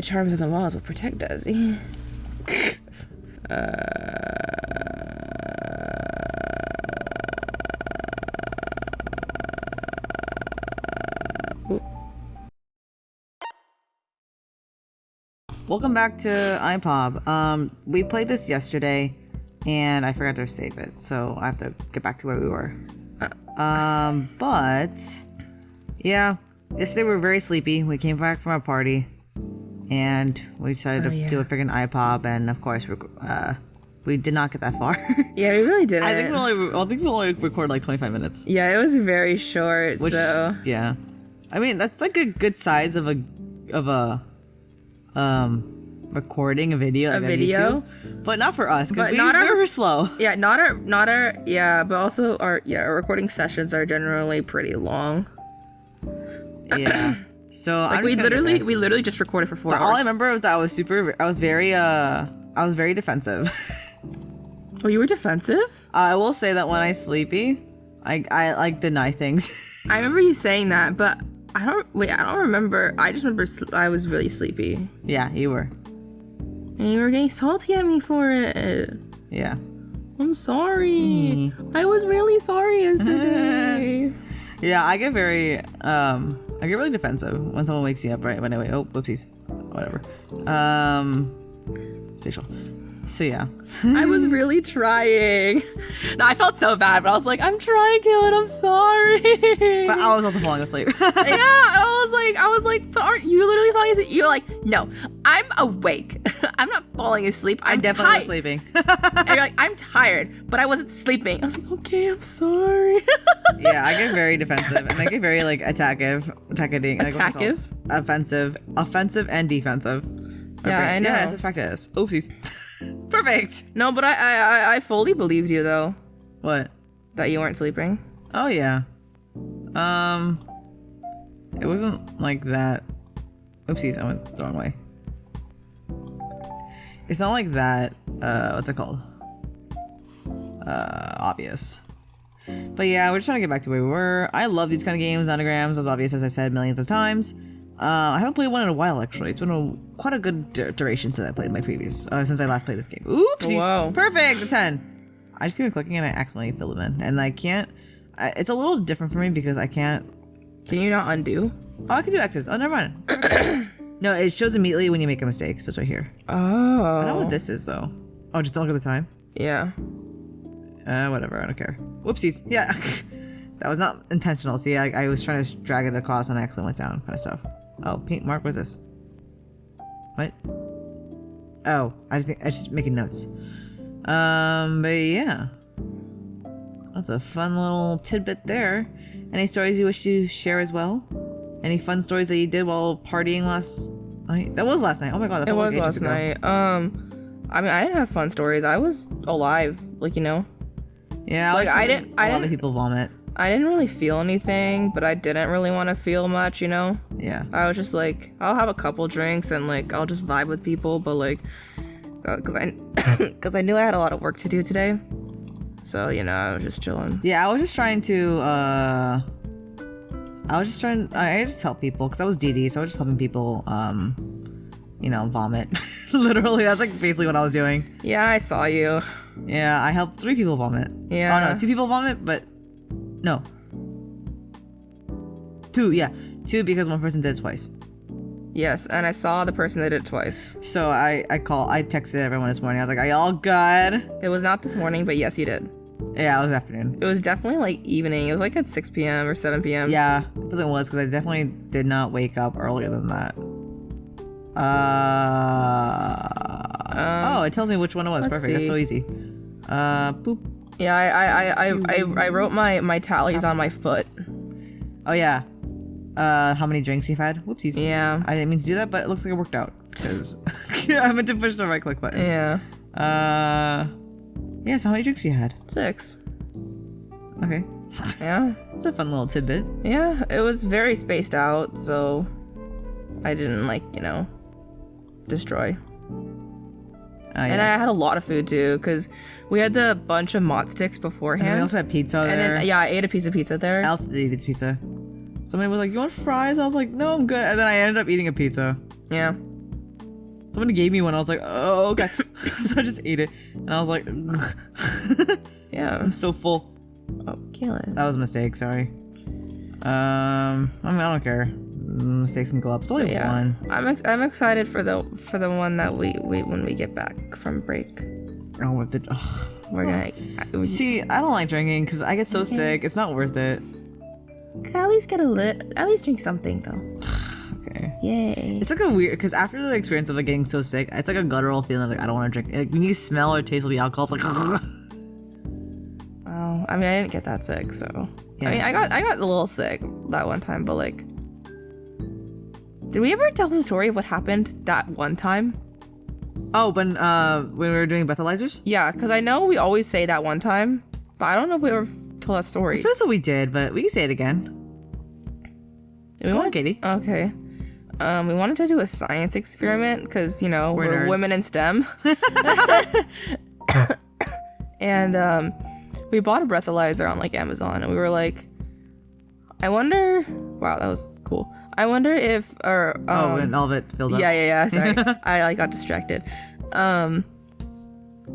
charms on the walls will protect us. Welcome back to IPOB. We played this yesterday, and I forgot to save it, so I have to get back to where we were. But yeah, yesterday we were very sleepy. We came back from our party, and we decided to do a freaking IPOB, and of course we did not get that far. Yeah, we really didn't. I think we only recorded like 25 minutes. Yeah, it was very short. So yeah, I mean that's like a good size of a recording a video, like video, YouTube, but not for us because we were slow. Yeah, but also our recording sessions are generally pretty long. Yeah, so like we literally just recorded for 4 hours. All I remember was that I was very defensive. Oh, you were defensive? I will say that when I'm sleepy, I like deny things. I remember you saying that, but I don't remember. I just remember I was really sleepy. Yeah, you were. And you were getting salty at me for it. Yeah. I'm sorry. I was really sorry yesterday. Yeah, I get really defensive when someone wakes me up right when I wake. Oh, whoopsies. Whatever. Spatial. So yeah. I was really trying. No, I felt so bad, but I was like, I'm trying, KLeeDoubleD, I'm sorry. But I was also falling asleep. Yeah, I was like, but aren't you literally falling asleep? You're like, no, I'm awake. I'm not falling asleep. I'm definitely was sleeping. And you're like, I'm tired, but I wasn't sleeping. I was like, okay, I'm sorry. Yeah, I get very defensive, and I get very like attackive, offensive and defensive. Yeah, I know. Yeah, it's practice. Oopsies. Perfect. No, but I fully believed you though. What? That you weren't sleeping. Oh yeah. It wasn't like that. Oopsies, I went the wrong way. It's not like that. What's it called? Obvious. But yeah, we're just trying to get back to where we were. I love these kind of games, anagrams, as obvious as I said millions of times. I haven't played one in a while, actually. It's been quite a good duration since I played my previous, since I last played this game. Oopsies! Whoa. Perfect! A 10! I just keep clicking and I accidentally fill them in. And I can't, it's a little different for me because I can't. Can you not undo? Oh, I can do X's. Oh, never mind. No, it shows immediately when you make a mistake, so it's right here. Oh. I don't know what this is, though. Oh, just don't look at the time? Yeah. Whatever, I don't care. Whoopsies. Yeah. That was not intentional. See, I was trying to drag it across and I accidentally went down, kind of stuff. Oh, pink mark, what's this? What? Oh, I just making notes. But yeah. That's a fun little tidbit there. Any stories you wish to share as well? Any fun stories that you did while partying last night? That was last night. Oh my god, that it was like last night. I mean, I didn't have fun stories. I was alive, like, you know. Yeah, like a lot of people vomit. I didn't really feel anything, but I didn't really want to feel much, you know? Yeah. I was just like, I'll have a couple drinks and like I'll just vibe with people, but like, because I knew I had a lot of work to do today. So, you know, I was just chilling. Yeah, I was just trying to, I just help people, because I was DD, so I was just helping people, you know, vomit. Literally, that's like basically what I was doing. Yeah, I saw you. Yeah, I helped 3 people vomit. Yeah. Oh no, 2 people vomit, but no. 2, yeah. 2 because one person did it twice. Yes, and I saw the person that did it twice. So I texted everyone this morning. I was like, are y'all good? It was not this morning, but yes, you did. Yeah, it was afternoon. It was definitely like evening. It was like at 6 p.m. or 7 p.m. Yeah, I thought it was because I definitely did not wake up earlier than that. Oh, it tells me which one it was. Perfect. See. That's so easy. Boop. Yeah, I wrote my tallies on my foot. Oh yeah. How many drinks you've had? Whoopsies. Yeah. I didn't mean to do that, but it looks like it worked out. I meant to push the right click button. Yeah. Yeah, so how many drinks you had? 6. Okay. Yeah. It's a fun little tidbit. Yeah, it was very spaced out, so I didn't, like, you know, destroy. Yeah. And I had a lot of food too, because we had the bunch of mott sticks beforehand. And we also had pizza there. And then, yeah, I ate a piece of pizza there. I also did eat pizza. Somebody was like, you want fries? I was like, no, I'm good. And then I ended up eating a pizza. Yeah. Somebody gave me one. I was like, oh, okay. So I just ate it. And I was like, Yeah. I'm so full. Oh, KLee. That was a mistake. Sorry. I mean, I don't care. Mistakes can go up. It's only one. I'm excited for the one that we when we get back from break. Oh, with the. Oh. We're gonna see. I don't like drinking because I get so sick. It's not worth it. At least at least drink something though. Okay. Yay. It's like a weird because after the experience of like getting so sick, it's like a guttural feeling. Like I don't want to drink. Like when you smell or taste the alcohol, it's like. Oh, I mean, I didn't get that sick, so. Yeah, I mean, I got a little sick that one time, but like, did we ever tell the story of what happened that one time? Oh, when we were doing breathalyzers? Yeah, because I know we always say that one time, but I don't know if we ever told that story. I feel so we did, but we can say it again. We want Katie. Okay. We wanted to do a science experiment because, you know, we're women in STEM. And we bought a breathalyzer on like Amazon, and we were like, I wonder. Wow, that was cool. I wonder if when all of it filled up. Yeah. Sorry, I got distracted.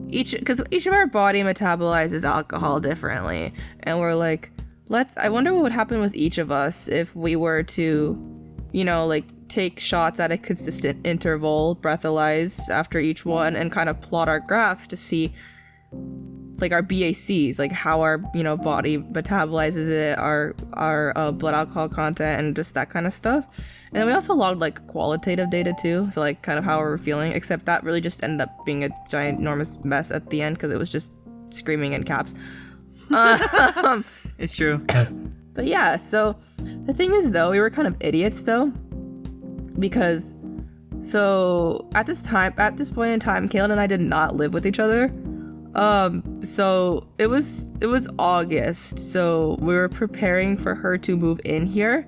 Each of our body metabolizes alcohol differently, and we're like, I wonder what would happen with each of us if we were to, you know, like take shots at a consistent interval, breathalyze after each one, and kind of plot our graphs to see like our BACs, like how our, you know, body metabolizes it, our blood alcohol content, and just that kind of stuff. And then we also logged like qualitative data too, so like kind of how we're feeling, except that really just ended up being a giant enormous mess at the end because it was just screaming in caps. It's true. But yeah, so the thing is though, we were kind of idiots though, because so at this point in time, KLeeDoubleD and I did not live with each other. So it was August, so we were preparing for her to move in here.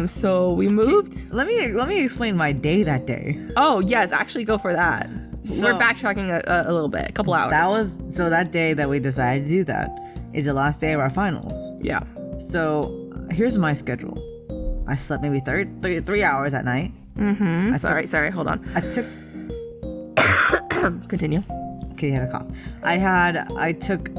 So we moved. Let me explain my day that day. Oh yes, actually go for that. So, we're backtracking a little bit, a couple hours. That day that we decided to do that is the last day of our finals. Yeah. So here's my schedule. I slept maybe 3 hours at night. Mm-hmm. Sorry, hold on. I took. Continue. Okay, you had a cough. I took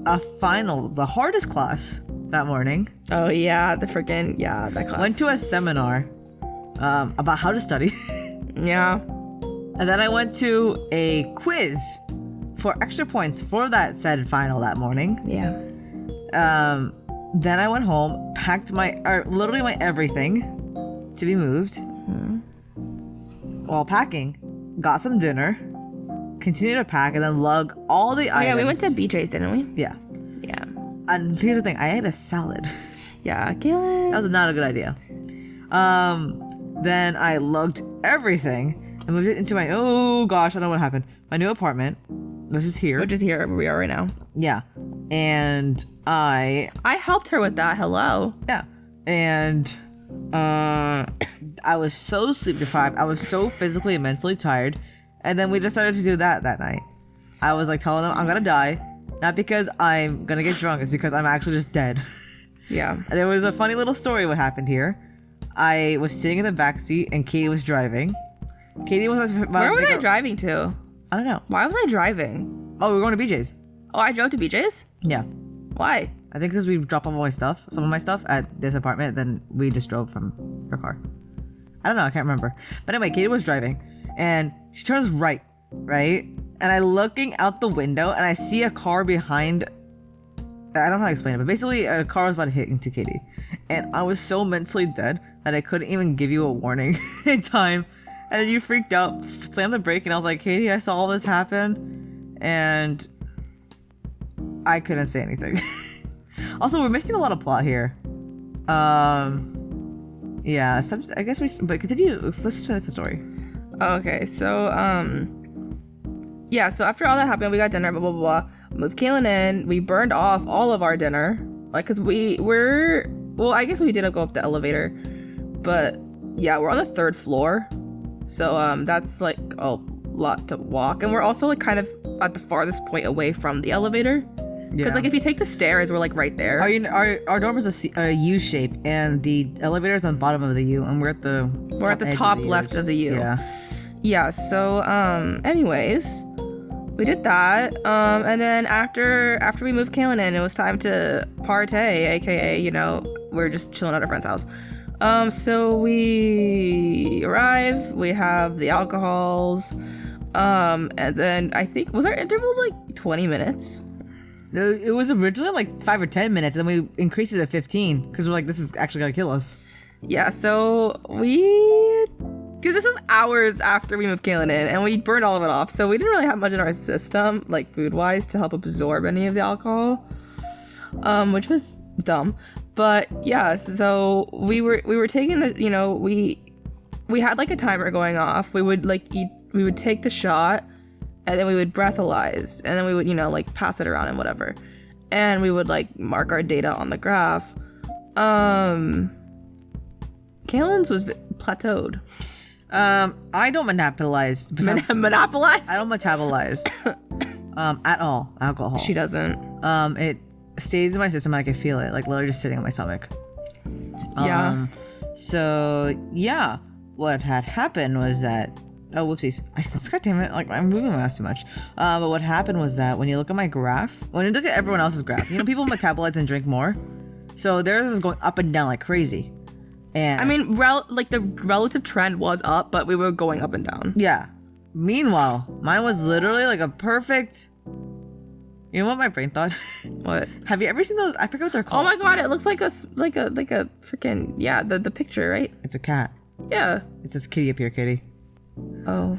a final, the hardest class that morning. Oh yeah, that class. Went to a seminar about how to study. Yeah. And then I went to a quiz for extra points for that said final that morning. Yeah. Then I went home, packed literally my everything to be moved. Mm-hmm. While packing, got some dinner, continued to pack, and then lug all the items. Yeah, we went to BJ's, didn't we? Yeah. Yeah. And here's the thing, I ate a salad. Yeah, KLeeDoubleD. That was not a good idea. Then I lugged everything and moved it into my, oh gosh, I don't know what happened. My new apartment, which is here. Which is here, where we are right now. Yeah. And I helped her with that. Hello. Yeah. And I was so sleep deprived. I was so physically and mentally tired. And then we decided to do that night. I was like telling them I'm gonna die. Not because I'm gonna get drunk. It's because I'm actually just dead. Yeah. There was a funny little story what happened here. I was sitting in the back seat and Katie was driving. Katie was Where was I driving to? I don't know. Why was I driving? Oh, we were going to BJ's. Oh, I drove to BJ's? Yeah. Why? I think because we dropped off all my stuff, some of my stuff at this apartment, then we just drove from her car. I don't know, I can't remember. But anyway, Katie was driving and she turns right? And I'm looking out the window and I see a car behind. I don't know how to explain it, but basically a car was about to hit into Katie. And I was so mentally dead that I couldn't even give you a warning in time. And then you freaked out, slammed the brake, and I was like, Katie, I saw all this happen. And I couldn't say anything. Also, we're missing a lot of plot here. Yeah, I guess but continue. Let's just finish the story. Okay, so, yeah, so after all that happened, we got dinner, blah, blah, blah. Moved KLeeDoubleD in. We burned off all of our dinner. Like, because well, I guess we didn't go up the elevator. But, yeah, we're on the 3rd floor. So, that's, like, a lot to walk. And we're also, like, kind of at the farthest point away from the elevator. Because, like, if you take the stairs, we're, like, right there. Our dorm is a U shape, and the elevator is on the bottom of the U, and we're at the top left of the U. Yeah. yeah, so anyways, we did that. And then after we moved Kaylin in, it was time to partay, aka, you know, we're just chilling at a friend's house. So we arrive, we have the alcohols, and then I think, was our intervals like 20 minutes? It was originally like 5 or 10 minutes, and then we increased it to 15 because we're like, this is actually gonna kill us. Yeah, so because this was hours after we moved Kaylin in, and we burned all of it off, so we didn't really have much in our system, like food-wise, to help absorb any of the alcohol, which was dumb. But yeah, so we were taking the, you know, we had like a timer going off. We would like we would take the shot, and then we would breathalyze, and then we would, you know, like pass it around and whatever, and we would like mark our data on the graph. Kaylin's was plateaued. I don't monopolize. Monopolize? I don't metabolize at all alcohol. She doesn't. It stays in my system and I can feel it, like literally just sitting on my stomach. Yeah. So yeah, what had happened was that, oh whoopsies, god damn it, like I'm moving my mouse too much. But what happened was that when you look at my graph, when you look at everyone else's graph, you know, people metabolize and drink more, so theirs is going up and down like crazy. And I mean, like the relative trend was up, but we were going up and down. yeah. Meanwhile, mine was literally like a perfect. You know what my brain thought? What? Have you ever seen those? I forget what they're called. Oh my god! It looks like a freaking, yeah, the picture, right? It's a cat. Yeah. It says kitty up here, kitty. Oh.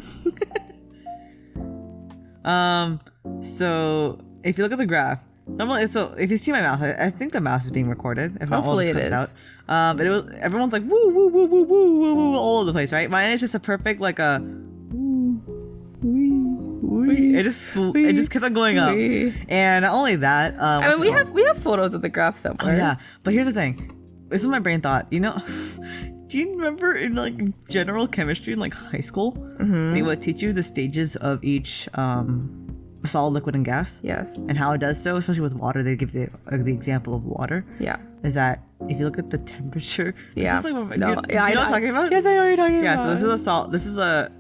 So if you look at the graph, normally, so if you see my mouth, I think the mouse is being recorded. If not, Hopefully all this it comes is. out. But everyone's like woo woo woo woo woo woo woo all over the place, right? Mine is just a perfect like a woo wee. It just kept on going up. And not only that, I mean, we have photos of the graph somewhere. Oh, yeah, but here's the thing. This is my brain thought. You know, do you remember in like general chemistry in like high school, they would teach you the stages of each solid, liquid, and gas? Yes. And how it does so, especially with water. They give the example of water. Yeah. Is that if you look at the temperature? Yeah. This is like, No, you know what I'm talking about? Yes, I know what you're talking Yeah. about. So this is a salt. This is a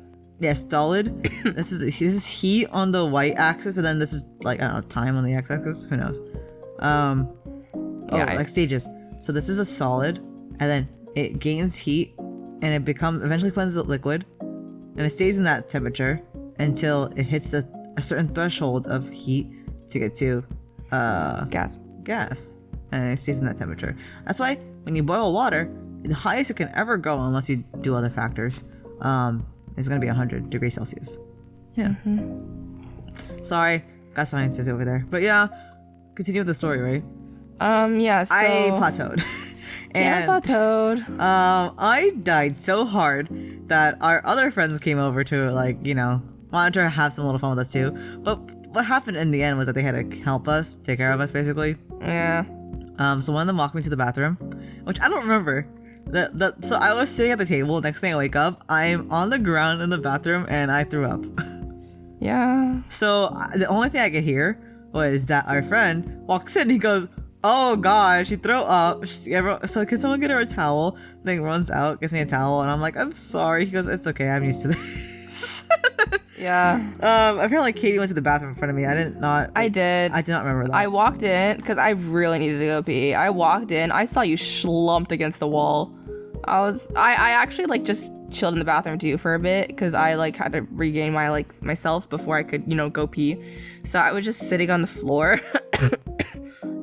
solid. this is heat on the y axis, and then this is like, I don't know, time on the x axis. Who knows? Like stages. So this is a solid, and then it gains heat, and it eventually becomes a liquid, and it stays in that temperature until it hits a certain threshold of heat to get to gas, and it stays in that temperature. That's why when you boil water, the highest it can ever go, unless you do other factors, is going to be 100 degrees Celsius. Yeah. Sorry, got scientists over there, but yeah, continue with the story, right? Yeah, so I plateaued. And plateaued. I died so hard that our other friends came over to, like, you know, wanted to have some little fun with us too. But what happened in the end was that they had to help us, take care of us, basically. Yeah. So one of them walked me to the bathroom, which I don't remember. So I was sitting at the table. Next thing I wake up, I'm on the ground in the bathroom, and I threw up. Yeah. So the only thing I could hear was that our friend walks in. He goes, "Oh God, she threw up." So can someone get her a towel? Then runs out, gets me a towel, and I'm like, "I'm sorry." He goes, "It's okay, I'm used to this." Yeah. Apparently Katie went to the bathroom in front of me. I did. I did not remember that. I walked in because I really needed to go pee. I walked in. I saw you slumped against the wall. I actually like just chilled in the bathroom too for a bit because I like had to regain my myself before I could, you know, go pee. So I was just sitting on the floor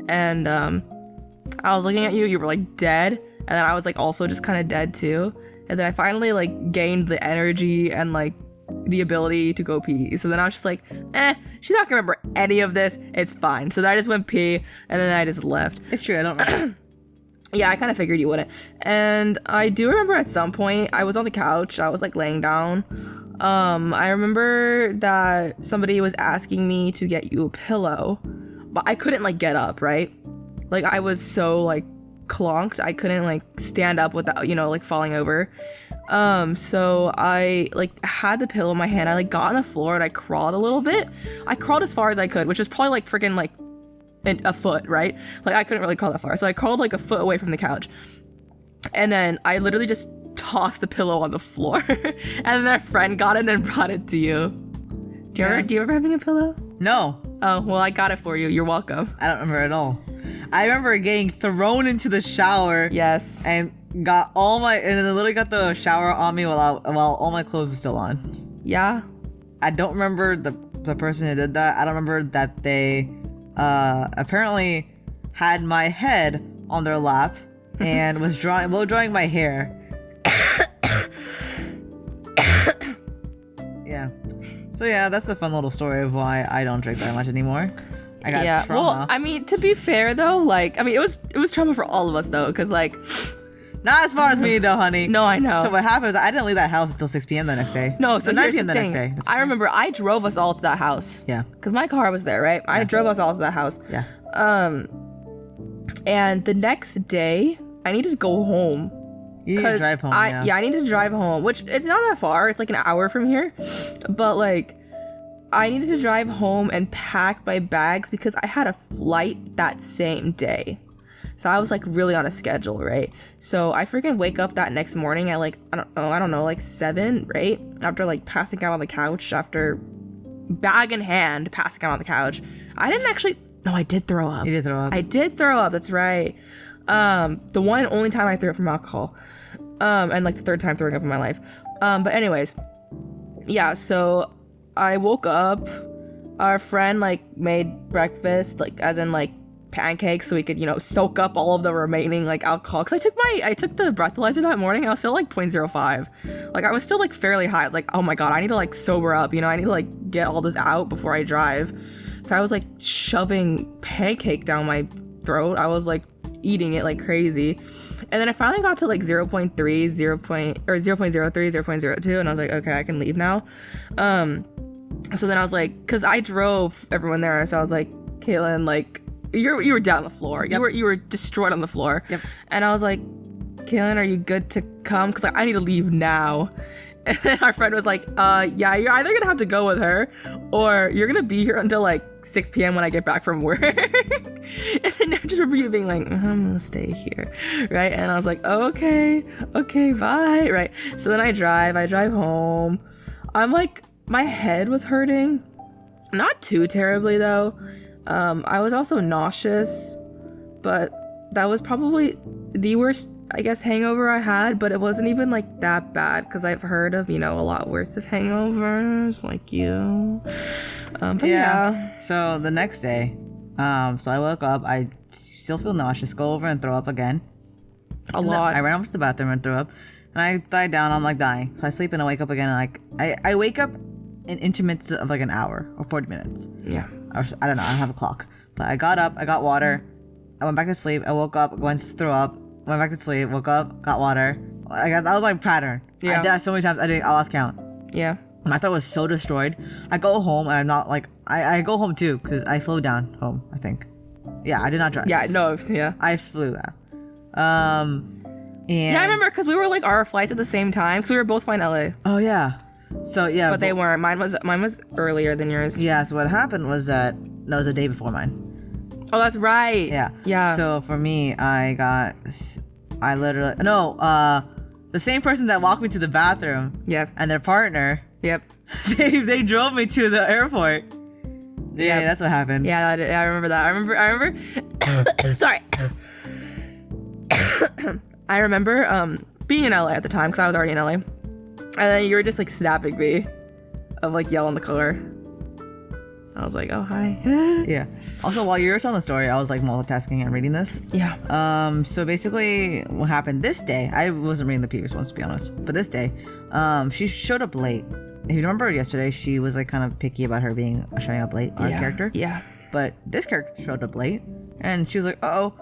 and I was looking at you. You were like dead, and then I was like also just kind of dead too. And then I finally like gained the energy and like the ability to go pee. So then I was just like, she's not gonna remember any of this. It's fine. So then I just went pee, and then I just left. It's true. I don't remember. Yeah, I kind of figured you wouldn't. And I do remember at some point I was on the couch. I was like laying down. I remember that somebody was asking me to get you a pillow, but I couldn't like get up, right? Like I was so like clonked. I couldn't like stand up without, you know, like falling over. So I like had the pillow in my hand. I like got on the floor and I crawled a little bit. I crawled as far as I could, which is probably like freaking like a foot, right? Like I couldn't really crawl that far. So I crawled like a foot away from the couch. And then I literally just tossed the pillow on the floor. And then our friend got it and brought it to you. Do you remember having a pillow? No. Oh, well, I got it for you. You're welcome. I don't remember at all. I remember getting thrown into the shower. Yes. And got and then literally got the shower on me while all my clothes were still on. Yeah. I don't remember the person who did that. I don't remember that they apparently had my head on their lap and was blow drying my hair. Yeah. So yeah, that's a fun little story of why I don't drink that much anymore. I got trauma. Well, I mean, to be fair though, it was trauma for all of us though, because not as far as me though, honey. No, I know. So what happened is I didn't leave that house until 6 p.m. the next day. No, so 9 here's p.m. the the thing. next day. I remember I drove us all to that house. Yeah. Because my car was there, right? I drove us all to that house. Yeah. And the next day, I needed to go home. You need to drive home, yeah. I need to drive home, which it's not that far. It's like an hour from here. But I needed to drive home and pack my bags because I had a flight that same day. So I was really on a schedule, right? So I freaking wake up that next morning at I don't know, 7, right? After passing out on the couch, after bag in hand, passing out on the couch. I did throw up. You did throw up. I did throw up, that's right. The one and only time I threw up from alcohol. And the third time throwing up in my life. But anyways, yeah, so I woke up, our friend made breakfast, as in pancakes so we could soak up all of the remaining alcohol, because I took the breathalyzer that morning. I was still 0.05. I was still fairly high. I was oh my god, I need to sober up, I need to get all this out before I drive. So I was shoving pancake down my throat. I was eating it like crazy, and then I finally got to 0.3, 0.03, 0.02, and I was okay, I can leave now. So then I was because I drove everyone there, so I was Kaylin, you were down on the floor. Yep. You were destroyed on the floor. Yep. And I was Kaylin, are you good to come? Because I need to leave now. And then our friend was yeah, you're either gonna have to go with her, or you're gonna be here until 6 p.m. when I get back from work. And then I just remember you being I'm gonna stay here, right? And I was okay, bye, right? So then I drive home. I'm my head was hurting, not too terribly though. I was also nauseous, but that was probably the worst, I guess, hangover I had, but it wasn't even that bad, because I've heard of, a lot worse of hangovers, like you. But yeah. So the next day, so I woke up, I still feel nauseous, go over and throw up again. A lot. I ran over to the bathroom and threw up, and I died down, I'm dying. So I sleep and I wake up again, and I wake up in increments of an hour or 40 minutes. Yeah. I don't know, I don't have a clock. But I got up, I got water, I went back to sleep, I woke up, went to throw up, went back to sleep, woke up, got water. That was pattern. Yeah. I did that so many times, I lost count. Yeah. My throat was so destroyed. I go home and I'm not I go home too, because I flew down home, I think. Yeah, I did not drive. Yeah, no, yeah. I flew. And yeah, I remember, because we were our flights at the same time, because we were both flying LA. Oh yeah. So yeah. But they weren't. Mine was earlier than yours. Yeah, so what happened was that was the day before mine. Oh, that's right. Yeah. Yeah. So for me, the same person that walked me to the bathroom. Yep. And their partner. Yep. They drove me to the airport. Yeah, that's what happened. Yeah, I remember that. I remember. Sorry. I remember being in LA at the time, because I was already in LA, and then you were just snapping me of yelling the color. I was oh, hi. Yeah. Also, while you were telling the story, I was multitasking and reading this. Yeah. So basically what happened this day, I wasn't reading the previous ones to be honest, but this day, she showed up late. If you remember yesterday, she was kind of picky about her showing up late, our character. Yeah. But this character showed up late, and she was oh.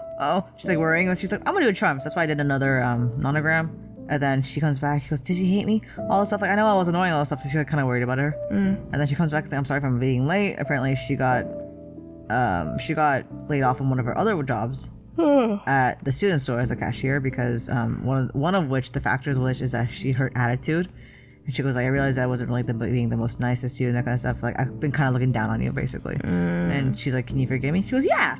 She's worrying, and she's I'm gonna do a trumps. That's why I did another nonogram. And then she comes back, she goes, did she hate me? All this stuff. I know I was annoying, all this stuff. So she's kind of worried about her. And then she comes back and says, I'm sorry if I'm being late. Apparently she got laid off from one of her other jobs at the student store as a cashier, because one of which, the factors which is that her attitude. And she goes I realized that I wasn't really being the most nicest to you and that kind of stuff. I've been kind of looking down on you, basically. And she's can you forgive me? She goes, yeah.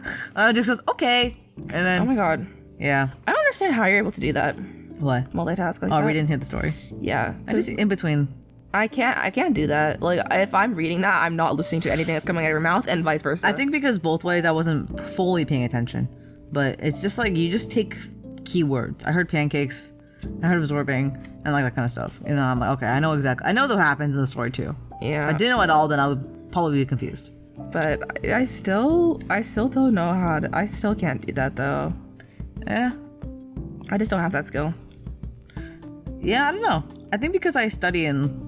Just goes, okay. And then, oh my god. Yeah. I don't understand how you're able to do that. What? multitask like Oh, that. we didn't hear the story. Yeah. I just 'cause in between. I can't do that. Like, if I'm reading that, I'm not listening to anything that's coming out of your mouth, and vice versa. I think because both ways I wasn't fully paying attention, but it's just like you just take keywords. I heard pancakes, I heard absorbing, and like that kind of stuff. And then I'm like, okay, I know what happens in the story too. Yeah. If I didn't know it all, then I would probably be confused. But I still don't know how to. I still can't do that though. Yeah. I just don't have that skill. Yeah, I don't know. I think because I study and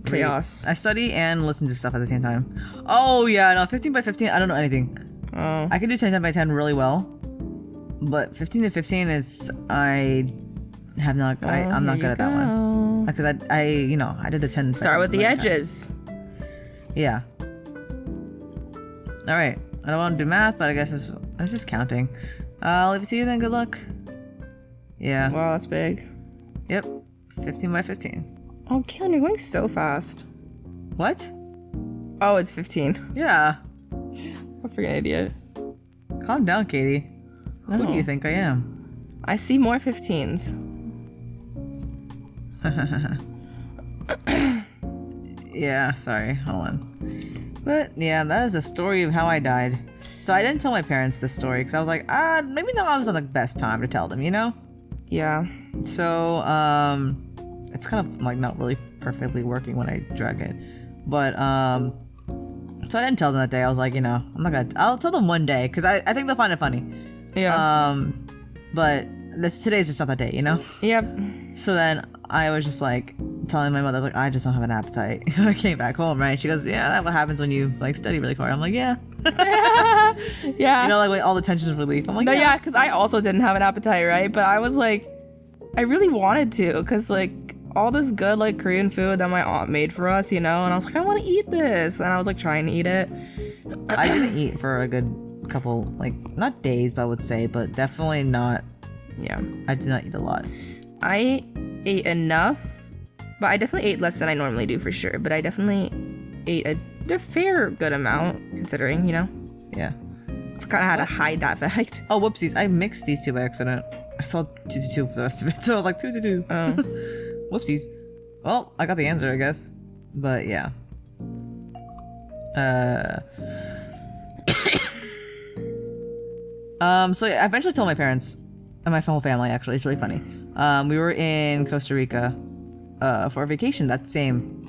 Chaos. I study and listen to stuff at the same time. Oh yeah, no, 15 by 15, I don't know anything. Oh. I can do 10 by 10 really well, but 15 to 15 is I'm not good at that one because I did the 10. Start with the times. edges. Yeah. All right. I don't want to do math, but I guess it's just counting. I'll leave it to you then. Good luck. Yeah. Wow, that's big. Yep. 15 by 15. Oh, Kaylin, you're going so fast. What? Oh, it's 15. Yeah. I'm a freaking idiot. Calm down, Katie. Who do you think I am? I see more 15s. Yeah, sorry. Hold on. But yeah, that is the story of how I died. So I didn't tell my parents this story because I was like, maybe now I was on the best time to tell them, you know? Yeah. So, it's kind of like not really perfectly working when I drag it. But, so I didn't tell them that day. I was like, I'll tell them one day because I think they'll find it funny. Yeah. But today's just not that day, you know? Yep. So then I was just like telling my mother, like, I just don't have an appetite. I came back home, right? She goes, yeah, that's what happens when you like study really hard. I'm like, yeah. Yeah. Like when all the tension is relief. I'm like, No, yeah, because I also didn't have an appetite, right? But I was like, I really wanted to because like all this good like Korean food that my aunt made for us, and I was like, I want to eat this. And I was like trying to eat it. I didn't eat for a good couple, like, not days, but I would say, but definitely not. Yeah. I did not eat a lot. I ate enough, but I definitely ate less than I normally do for sure. But I definitely ate a fair good amount considering, Yeah. So kind of had to hide that fact. Oh, whoopsies. I mixed these two by accident. I saw 2 for the rest of it, so I was like 2. Oh. Whoopsies. Well, I got the answer, I guess. But yeah. So I eventually told my parents and my whole family, actually. It's really funny. We were in Costa Rica for a vacation that same.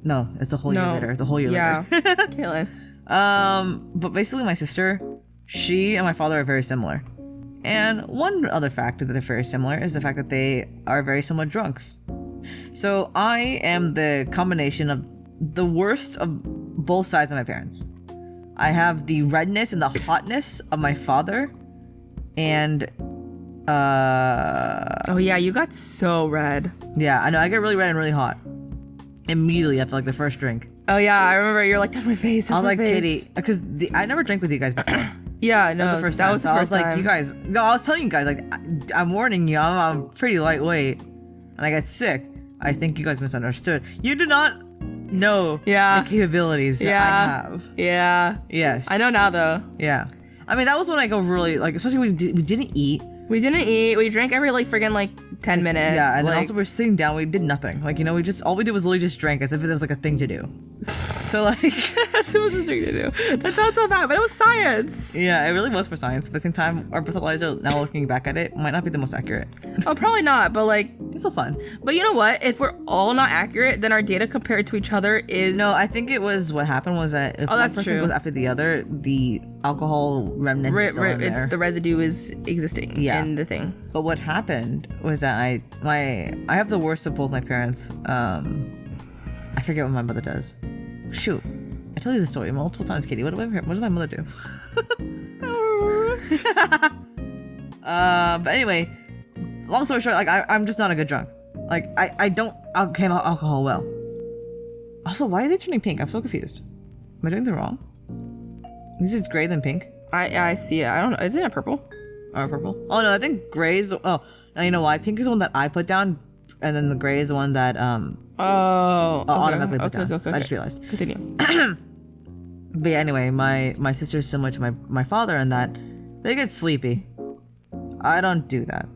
No, it's a whole year later. It's a whole year later. Kaylin. But basically my sister, she and my father are very similar. And one other factor that they're very similar is the fact that they are very similar drunks. So I am the combination of the worst of both sides of my parents. I have the redness and the hotness of my father, and Oh yeah, you got so red. yeah, I know, I get really red and really hot immediately after like the first drink. Oh yeah, I remember you're like, touch my face. I was like, Kitty, because I never drank with you guys before. Yeah, no, That was the first time. that was the So first I was like, time. you guys, no, I was telling you guys, like, I'm warning you, I'm pretty lightweight, and I got sick. I think you guys misunderstood. You do not know Yeah. the capabilities that I have. Yeah. Yes. I know now though. Yeah. I mean, that was when I go really, like, especially when we didn't eat. We didn't eat. We drank every like friggin' like 10 minutes. Yeah, and then like, also we're sitting down, we did nothing. Like, all we did was literally just drank as if it was like a thing to do. So like, that's what was drink to do. That sounds so bad, but it was science. yeah, it really was for science. At the same time, our breathalyzer, now looking back at it, might not be the most accurate. Oh, probably not, but like, It's still fun. but you know what? If we're all not accurate, then our data compared to each other is No, I think it was what happened was that if one that's person true. goes after the other, the alcohol remnant is still in it's there. the residue is existing Yeah. in the thing. But what happened was that I have the worst of both my parents. I forget what my mother does. Shoot, I told you the story multiple times, Katie. What does my mother do? But anyway, long story short, like I'm just not a good drunk. Like I don't handle alcohol well. Also, why are they turning pink? I'm so confused. Am I doing the wrong? This is gray then pink. I see it. I don't know. Isn't it purple? Or purple? Oh no, I think gray is. Oh, now you know why? Pink is the one that I put down, and then the gray is the one that Oh, okay. automatically put Okay, down. okay, So I just okay. realized. Continue. But yeah, anyway, my sister is similar to my father in that they get sleepy. I don't do that.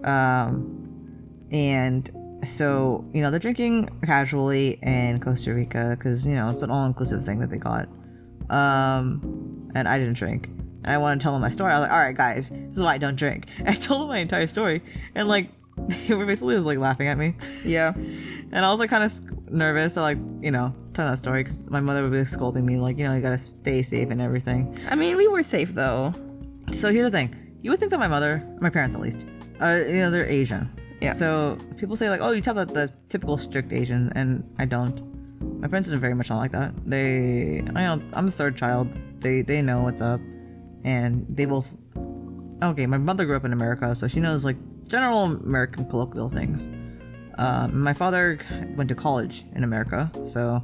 And so, they're drinking casually in Costa Rica because, it's an all-inclusive thing that they got. And I didn't drink. And I want to tell them my story. I was like, all right, guys, this is why I don't drink. And I told them my entire story. And, like, they were basically just, like, laughing at me. Yeah. And I was, like, kind of nervous to, like, tell that story because my mother would be scolding me, like, you gotta stay safe and everything. I mean, we were safe, though. So here's the thing. You would think that my parents at least, they're Asian. Yeah. So people say, like, oh, you talk about the typical strict Asian, and I don't. My parents are very much not like that. I'm the third child. They know what's up. And they both... Okay, my mother grew up in America, so she knows, like, general American colloquial things. My father went to college in America, so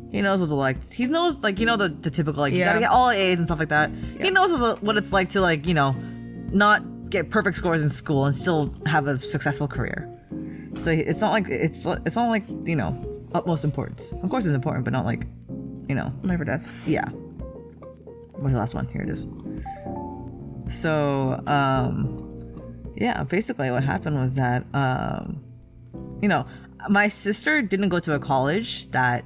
he knows what's like. He knows, like, the typical, like, you gotta get all A's and stuff like that. Yeah. He knows what it's like to, like, not get perfect scores in school and still have a successful career. So it's not like utmost importance. Of course it's important, but not like, life or death. Yeah. Where's the last one? Here it is. So, yeah, basically what happened was that, my sister didn't go to a college that,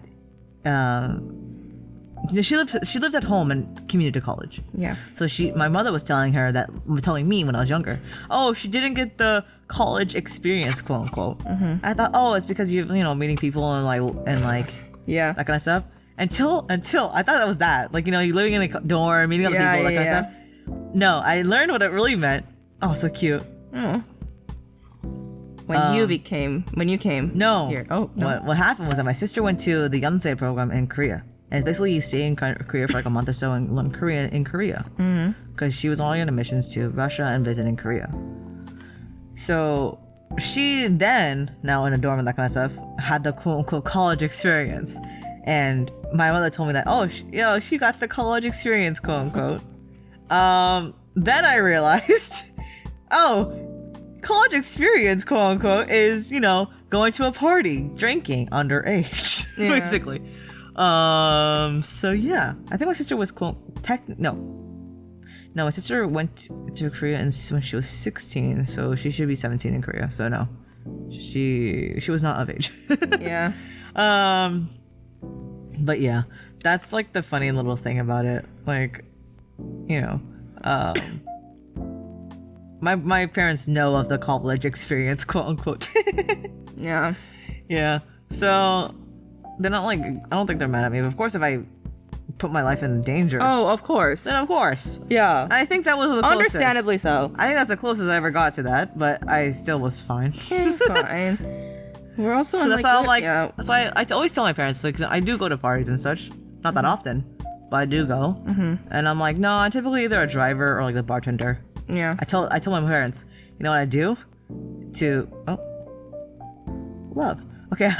she lived at home and commuted to college. Yeah. So my mother was telling me when I was younger, oh, she didn't get the college experience, quote unquote. Mm-hmm. I thought, oh, it's because you're, meeting people and like yeah, that kind of stuff. Until I thought that was that. Like, you living in a dorm, meeting other people, that kind of stuff. No, I learned what it really meant. Oh, so cute. Oh. When you came no. here. Oh, no. What happened was that my sister went to the Yonsei program in Korea. And basically you stay in Korea for like a month or so and learn Korean in Korea. Because she was only on missions to Russia and visiting Korea. So she then, now in a dorm and that kind of stuff, had the quote unquote college experience. And my mother told me that, oh, she got the college experience, quote unquote. Then I realized, oh, college experience, quote unquote, is, going to a party, drinking underage, basically. So yeah, I think my sister was no, my sister went to Korea when she was 16, so she should be 17 in Korea. So no, she was not of age. Yeah. But yeah, that's like the funny little thing about it. Like, my parents know of the college experience, quote unquote. Yeah. Yeah. So they're not like, I don't think they're mad at me, but of course if I put my life in danger. Oh, of course. Then of course. Yeah. I think that was the closest. Understandably so. I think that's the closest I ever got to that, but I still was fine. Fine. We're also so that's why I'm like, that's why I always tell my parents, like, I do go to parties and such. Not that often, but I do go. Mm-hmm. And I'm like, no, I'm typically either a driver or like the bartender. Yeah. I tell my parents, you know what I do to love. Okay.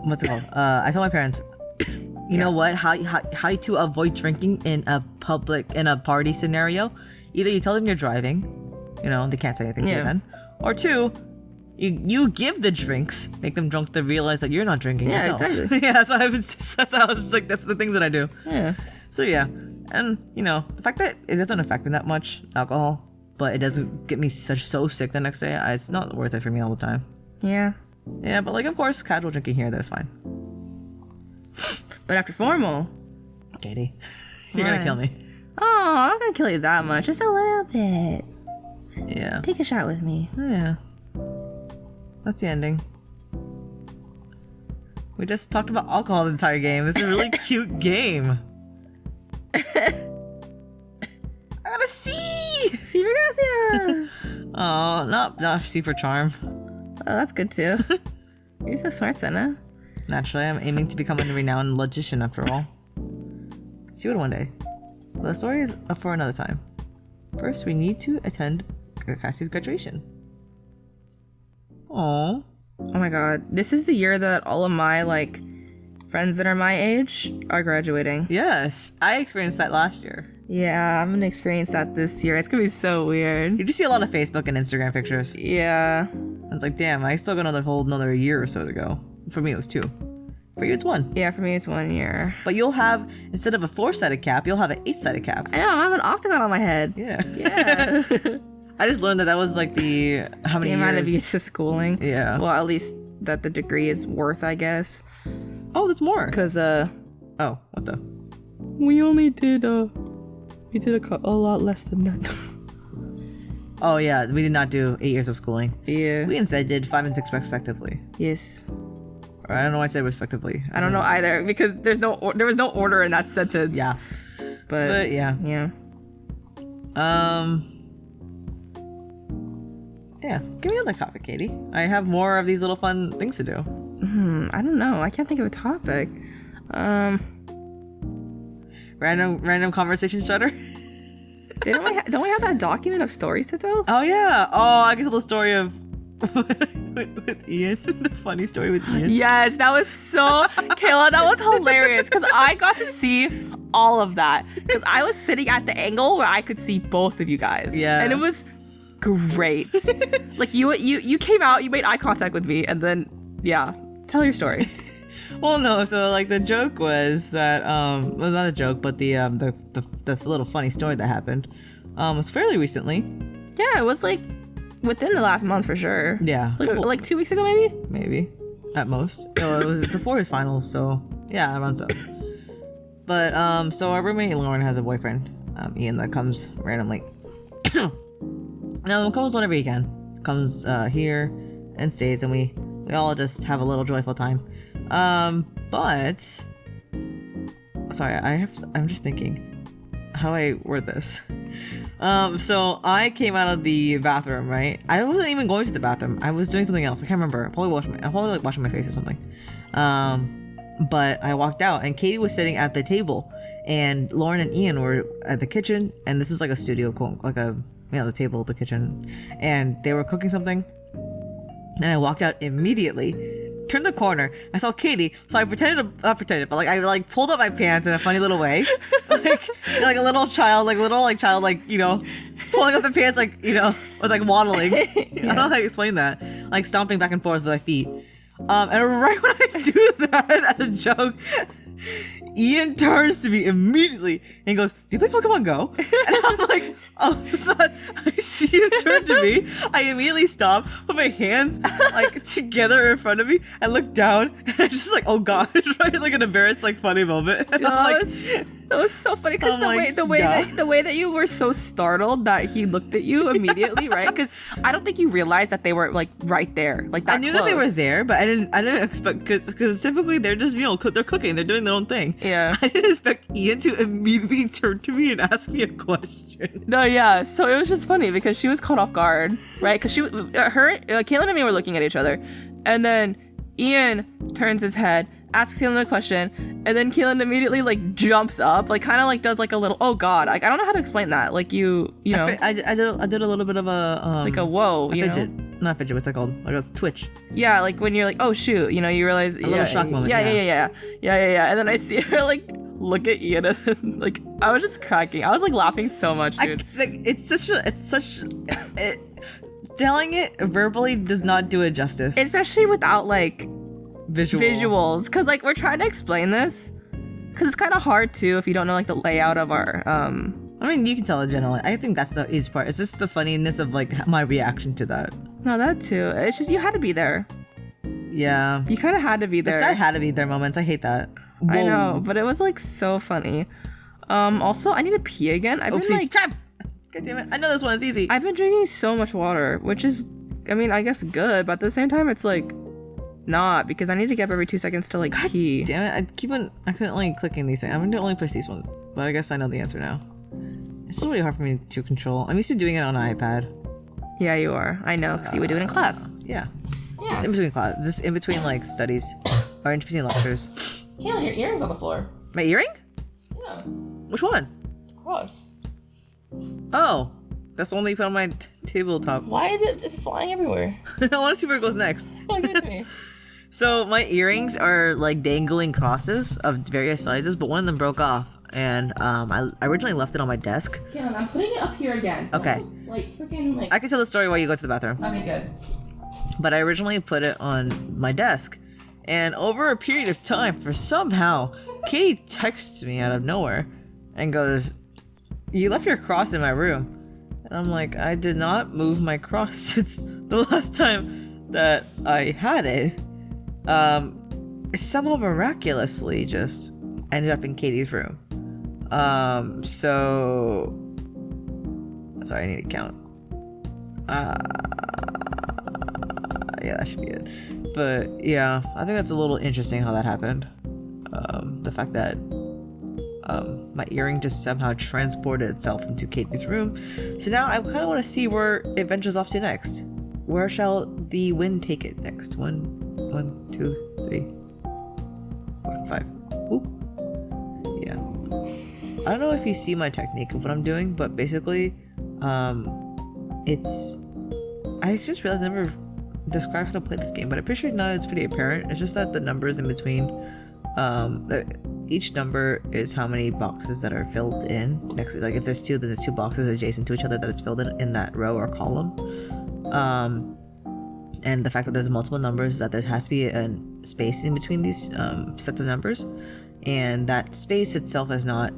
What's it called? I tell my parents, you know what? How to avoid drinking in a party scenario? Either you tell them you're driving, they can't say anything to you then, or two, you give the drinks, make them drunk to realize that you're not drinking yourself. Exactly. Yeah, so that's how I was just like, that's the things that I do. Yeah. So yeah, and the fact that it doesn't affect me that much, alcohol, but it doesn't get me so sick the next day, it's not worth it for me all the time. Yeah. Yeah, but like, of course, casual drinking here, that's fine. But after formal, Katie, you're gonna kill me. Oh, I'm not gonna kill you that much, just a little bit. Yeah. Take a shot with me. Yeah. That's the ending. We just talked about alcohol the entire game. This is a really cute game. I got a C! C for Gracia! Oh, no, C for charm. Oh, that's good too. You're so smart, Senna. Naturally, I'm aiming to become a renowned logician after all. She would one day. But the story is up for another time. First, we need to attend Cassie's graduation. Aww. Oh my god. This is the year that all of my, friends that are my age are graduating. Yes. I experienced that last year. Yeah, I'm gonna experience that this year. It's gonna be so weird. You just see a lot of Facebook and Instagram pictures. Yeah. It's like, damn, I still got another year or so to go. For me, it was 2. For you, it's 1. Yeah, for me, it's 1 year. But you'll have, instead of a 4-sided cap, you'll have an 8-sided cap. I know, I have an octagon on my head. Yeah. Yeah. I just learned that was like how many The amount of years? years of schooling. Yeah. Well, at least that the degree is worth, I guess. Oh, that's more. Because, Oh, what the? we only did, a lot less than that. Oh, yeah, we did not do 8 years of schooling. Yeah. We instead did 5 and 6 respectively. Yes. Or I don't know why I said respectively. I don't know either, because there was no order in that sentence. Yeah. But yeah. Yeah. Yeah. Give me another topic, Katie. I have more of these little fun things to do. I don't know. I can't think of a topic. Random conversation starter. Don't we have that document of stories to tell? Oh yeah. Oh, I can tell the story of with Ian. The funny story with Ian. Yes, that was so Kayla, that was hilarious because I got to see all of that because I was sitting at the angle where I could see both of you guys. Yeah. And it was great. Like you came out, you made eye contact with me, and then yeah, tell your story. Well, no. So like the joke was that well, not a joke, but the little funny story that happened was fairly recently. Yeah, it was like within the last month for sure. Yeah. Like 2 weeks ago maybe? Maybe. At most. No, it was before his finals, so yeah, around so. But so our roommate Lauren has a boyfriend, Ian, that comes randomly. No, comes whenever he can. Comes here and stays, and we all just have a little joyful time. But sorry, I'm just thinking, how do I word this? So I came out of the bathroom, right? I wasn't even going to the bathroom. I was doing something else. I can't remember. I probably like washing my face or something. But I walked out and Katie was sitting at the table and Lauren and Ian were at the kitchen, and this is like a studio, like the table, the kitchen, and they were cooking something. And I walked out immediately, turned the corner, I saw Katie, so I not pretended, but like I like pulled up my pants in a funny little way, like a little child, you know, pulling up the pants, like, you know, with like waddling. Yeah. I don't know how to explain that, like stomping back and forth with my feet. And right when I do that as a joke, Ian turns to me immediately and goes, "Do you play Pokemon Go?" And I'm like, "Oh, I see him turn to me." I immediately stop, put my hands like together in front of me, and look down, and I'm just like, "Oh God!" Right, like an embarrassed, like funny moment. And that was so funny because the way that you were so startled that he looked at you immediately, right? Because I don't think you realized that they were like right there, like that. I knew close. that they were there, but I didn't expect, because typically they're just, you know, they're cooking, they're doing their own thing. Yeah. I didn't expect Ian to immediately turn to me and ask me a question. No, yeah. So it was just funny because she was caught off guard, right? Because Kaylin and me were looking at each other, and then Ian turns his head, asks Kaylin a question, and then Kaylin immediately like jumps up, like kind of like does like a little, oh God, like I don't know how to explain that. Like you know, I did a little bit of a like a whoa, you fidget. know. Not fidget, what's that called? Like a twitch. Yeah, like when you're like, oh shoot, you know, you realize a little shock moment. Yeah. And then I see her like look at Ian, and then, like I was just cracking. I was like laughing so much, dude. Telling it verbally does not do it justice, especially without like visuals, because like we're trying to explain this, because it's kind of hard too if you don't know like the layout of our I mean, you can tell it generally. I think that's the easy part. It's just the funniness of like my reaction to that. No, that too. It's just you had to be there. Yeah. You kind of had to be there. That had to be there moments. I hate that. Whoa. I know, but it was like so funny. Also, I need to pee again. I've been like, crap. God damn it. I know this one is easy. I've been drinking so much water, which is, I mean, I guess good, but at the same time, it's like not, because I need to get up every 2 seconds to like pee. Damn it. I keep on accidentally clicking these things. I'm going to only push these ones, but I guess I know the answer now. It's still really hard for me to control. I'm used to doing it on an iPad. Yeah, you are. I know, because you would do it in class. Yeah. Just in between class. Just in between like studies or in between lectures. Kaylin, your earring's on the floor. My earring? Yeah. Which one? Cross. Oh, that's the one that you put on my tabletop. Why is it just flying everywhere? I want to see where it goes next. Oh, give it to me. So my earrings are like dangling crosses of various sizes, but one of them broke off, and I originally left it on my desk. Kaylin, I'm putting it up here again. Okay. Don't, like freaking like. I can tell the story while you go to the bathroom. I mean, good. But I originally put it on my desk, And over a period of time, for somehow, Katie texts me out of nowhere and goes, "You left your cross in my room." And I'm like, I did not move my cross since the last time that I had it. Somehow miraculously just ended up in Katie's room. So... Sorry, I need to count. Yeah, that should be it. But yeah, I think that's a little interesting how that happened. The fact that my earring just somehow transported itself into Katie's room. So now I kind of want to see where it ventures off to next. Where shall the wind take it next? 1, 2, 3, 4, 5. Oop. Yeah. I don't know if you see my technique of what I'm doing, but basically, it's... I just realized I never described how to play this game, but I'm pretty sure now it's pretty apparent. It's just that the numbers in between, each number is how many boxes that are filled in next. Like if there's 2, then there's 2 boxes adjacent to each other that it's filled in that row or column. And the fact that there's multiple numbers, that there has to be a space in between these sets of numbers, and that space itself is not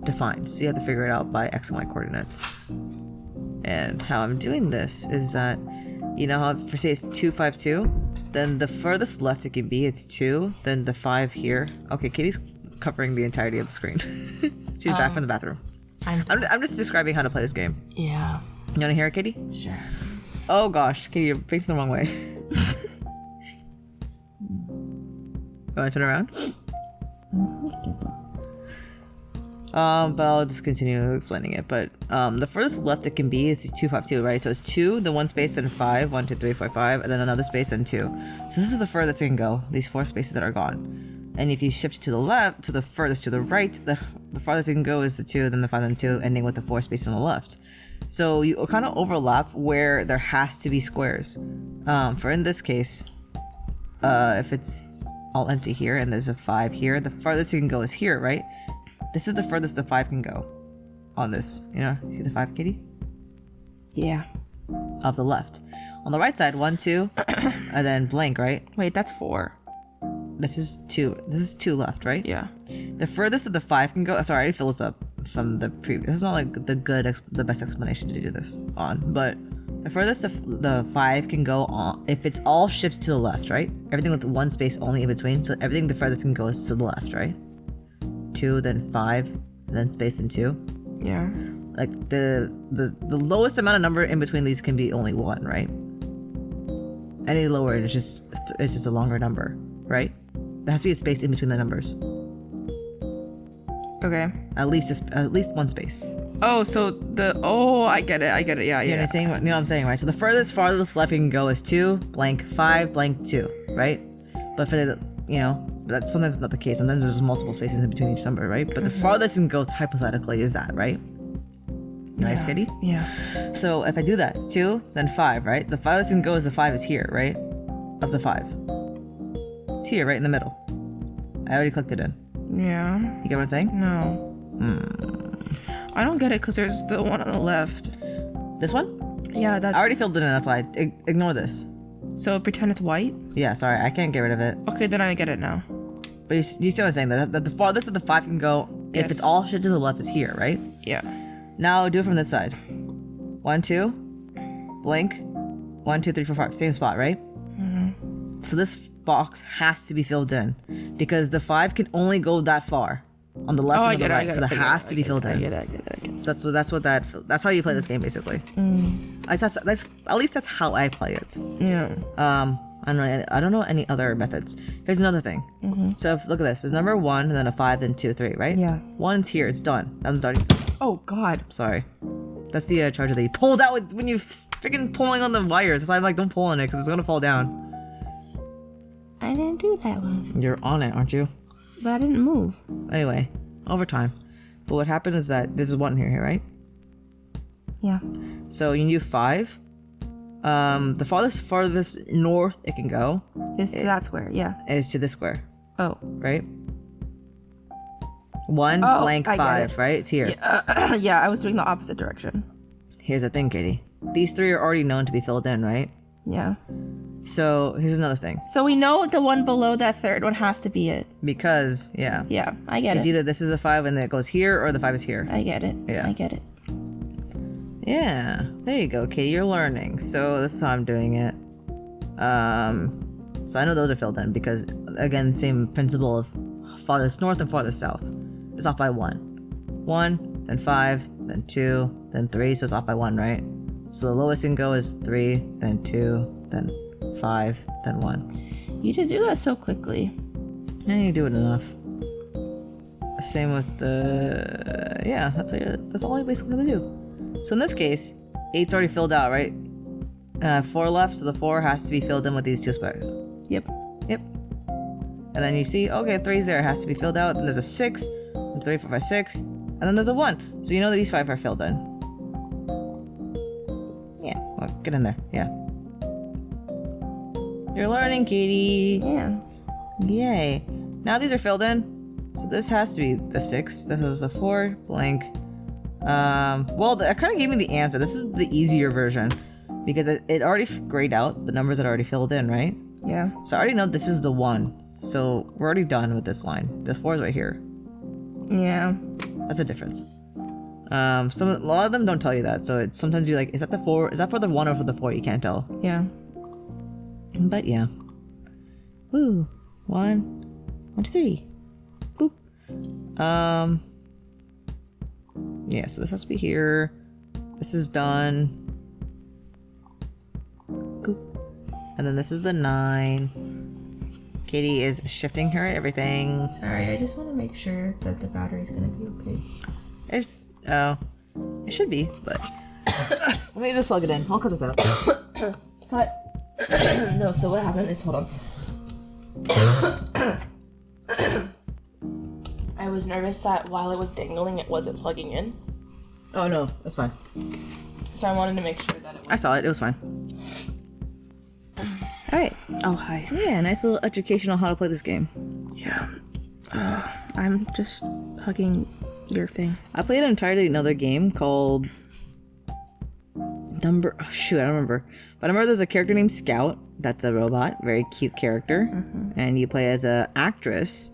defined, so you have to figure it out by x and y coordinates. And how I'm doing this is that, you know how for say it's 2, 5, 2, then the furthest left it can be, it's 2, then the 5 here. Okay, Katie's covering the entirety of the screen. She's back from the bathroom. I'm just describing how to play this game. Yeah. You want to hear it, Katie? Sure. Oh gosh, Katie, you're facing the wrong way. You want to turn around? But I'll just continue explaining it. But the furthest left it can be is 2, 5, 2, right? So it's 2, then 1 space, then 5, 1, 2, 3, 4, 5, and then another space, then 2. So this is the furthest it can go. These 4 spaces that are gone. And if you shift to the left, to the furthest to the right, the farthest it can go is the 2, then the 5, then 2, ending with the 4 space on the left. So you kind of overlap where there has to be squares. For in this case, if it's all empty here and there's a 5 here, the farthest you can go is here, right? This is the furthest the 5 can go on this. You know, see the 5, Katie? Yeah. Of the left. On the right side, 1, 2, and then blank, right? Wait, that's 4. This is 2. This is 2 left, right? Yeah. The furthest that the 5 can go. Sorry, I already filled this up from the previous. This is not like the best explanation to do this on, but the furthest the 5 can go on, if it's all shifted to the left, right? Everything with 1 space only in between, so everything the furthest can go is to the left, right? 2, then 5, and then space, then 2. Yeah. Like the lowest amount of number in between these can be only 1, right? Any lower, it's just a longer number, right? There has to be a space in between the numbers. Okay. At least 1 space. Oh, so I get it. Yeah, You know what I'm saying, right? So the farthest left you can go is 2, blank, 5, blank, 2, right? But for the, that's sometimes not the case. Sometimes there's multiple spaces in between each number, right? But the farthest you can go hypothetically is that, right? Nice, Kitty? Yeah. So if I do that, 2, then 5, right? The farthest you can go is the 5 is here, right? Of the 5. It's here, right in the middle. I already clicked it in. Yeah. You get what I'm saying? No. I don't get it because there's the one on the left. This one? Yeah, that's... I already filled it in, that's why. Ignore this. So pretend it's white? Yeah, sorry, I can't get rid of it. Okay, then I get it now. But you see what I'm saying? That the farthest that the 5 can go, Yes. if it's all shifted to the left, is here, right? Yeah. Now do it from this side. 1, 2, blank. 1, 2, 3, 4, 5. Same spot, right? Mm-hmm. So this box has to be filled in because the 5 can only go that far on the left and the right. So that has to be filled in. I get it. So that's how you play this game basically. At least that's how I play it. Yeah. I don't know any other methods. Here's another thing. So look at this. There's number 1, and then a 5, then 2, 3, right? Yeah. 1's here. It's done. That one's already. Oh God. Sorry. That's the charger that you pulled out when you freaking pulling on the wires. That's why I'm like, don't pull on it because it's gonna fall down. I didn't do that one. You're on it, aren't you? But I didn't move. Anyway, over time. But what happened is that this is 1 here, right? Yeah. So you do 5. The farthest north it can go That square, yeah. is to this square, Oh. right? 1 Oh, blank I get 5, it. right? It's here. Yeah, I was doing the opposite direction. Here's the thing, Katie. These 3 are already known to be filled in, right? Yeah. So here's another thing. So we know the one below that third one has to be it. Because, yeah. Yeah, I get It's it. either this is a 5 and then it goes here, or the 5 is here. I get it. Yeah. I get it. Yeah. There you go, Katie. You're learning. So this is how I'm doing it. So I know those are filled in because, again, same principle of farthest north and farthest south. It's off by 1. 1, then 5, then 2, then 3. So it's off by 1, right? So the lowest you can go is 3, then 2, then 5, then 1. You just do that so quickly. And you do it enough. Same with the... Yeah, that's all I basically gonna do. So in this case, 8's already filled out, right? 4 left, so the 4 has to be filled in with these 2 squares. Yep. Yep. And then you see, okay, 3's there, it has to be filled out. Then there's a 6, and 3, 4, 5, 6, and then there's a 1. So you know that these 5 are filled in. Yeah, well, get in there. Yeah. You're learning, Katie. Yeah. Yay. Now these are filled in. So this has to be the 6. This is a 4, blank. Well, it kind of gave me the answer. This is the easier version because it already grayed out the numbers that are already filled in, right? Yeah. So I already know this is the 1. So we're already done with this line. The 4 is right here. Yeah. That's a difference. A lot of them don't tell you that. So it's sometimes you're like, is that the 4? Is that for the 1 or for the 4? You can't tell. Yeah. But yeah. Woo. 1, 1, 2, 3. Boop. Yeah, so this has to be here. This is done. Boop. And then this is the 9. Katie is shifting her everything. Sorry, I just want to make sure that the battery's gonna be okay. It should be, but let me just plug it in. I'll cut this out. Cut. No, so what happened is, hold on. I was nervous that while it was dangling, it wasn't plugging in. Oh no, that's fine. So I wanted to make sure that it was. I saw it. It was fine. All right. Oh, hi. Yeah, nice little education on how to play this game. Yeah. I'm just hugging your thing. I played an entirely another game called I don't remember. But I remember there's a character named Scout. That's a robot, very cute character, and you play as a actress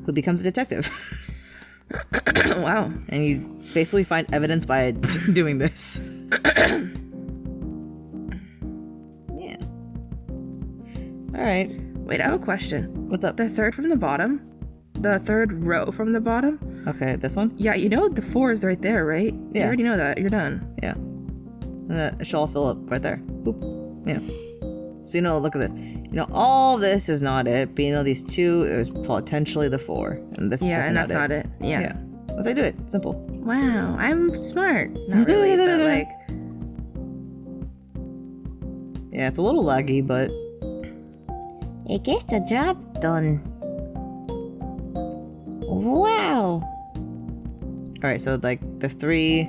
who becomes a detective. Wow. And you basically find evidence by doing this. Yeah. All right. Wait, I have a question. What's up? The third from the bottom? The third row from the bottom? Okay, this one? Yeah, you know the 4 is right there, right? Yeah. You already know that. You're done. Yeah. And it should all fill up right there. Boop. Yeah. So, look at this. All this is not it, but these 2 is potentially the 4. And this is and that's not it. Yeah. Yeah. That's how I do it. Simple. Wow, I'm smart. Not really, but like... Yeah, it's a little laggy, but... It gets the job done. Wow. Alright, so like the 3...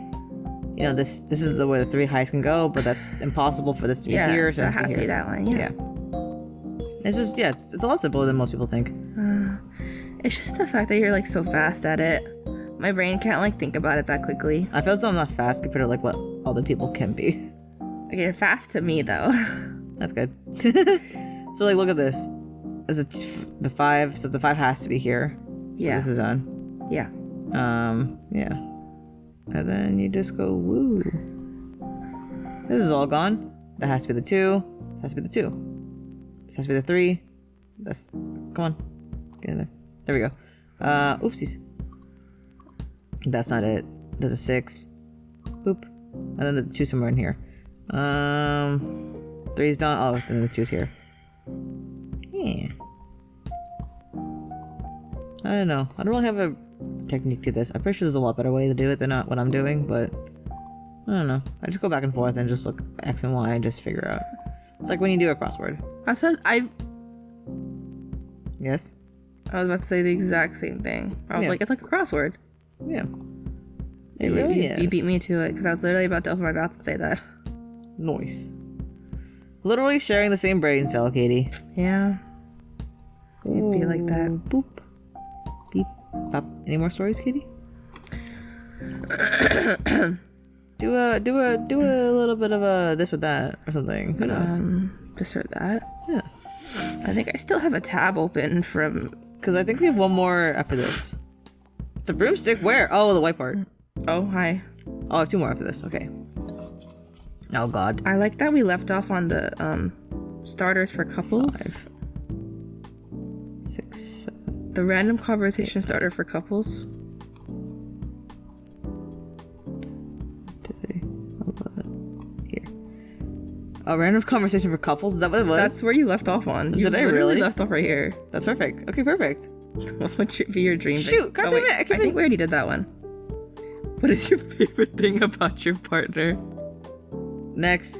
this is where the 3 highs can go, but that's impossible for this to be here. So it has to be that one. Yeah. It's just, it's a lot simpler than most people think. It's just the fact that you're like so fast at it. My brain can't like think about it that quickly. I feel as though I'm not fast compared to like what other people can be. Okay, you're fast to me though. That's good. So like, look at this. This is the 5, so the 5 has to be here. So this is on. Yeah. Yeah. And then you just go woo. This is all gone. That has to be the 2. This has to be the 2. This has to be the 3. That's come on. Get in there. There we go. Oopsies. That's not it. There's a 6. Boop. And then there's a 2 somewhere in here. 3's done. Oh, and the 2's here. Yeah. I don't know. I don't really have a technique to this. I'm pretty sure there's a lot better way to do it than not what I'm doing, but I don't know. I just go back and forth and just look X and Y and just figure out. It's like when you do a crossword. Yes? I was about to say the exact same thing. I was like, it's like a crossword. Yeah. It really is. You beat me to it because I was literally about to open my mouth and say that. Noise. Literally sharing the same brain cell, Katie. Yeah. It'd be like that. Boop. Beep. Pop. Any more stories, Katie? do a little bit of a this or that or something. Who knows? Just heard that. Yeah. I think I still have a tab open from... Because I think we have one more after this. It's a broomstick. Where? Oh, the white part. Oh, hi. Oh, I have 2 more after this. Okay. Oh, God. I like that we left off on the starters for couples. 5, 6, 7. The random conversation starter for couples. 2, 3, 11. Here. A random conversation for couples? Is that what it was? That's where you left off on. You Did I literally really? left off right here. That's perfect. Okay, perfect. What would be your dream? Shoot, God damn it, I I can't think we already did that one. What is your favorite thing about your partner? Next.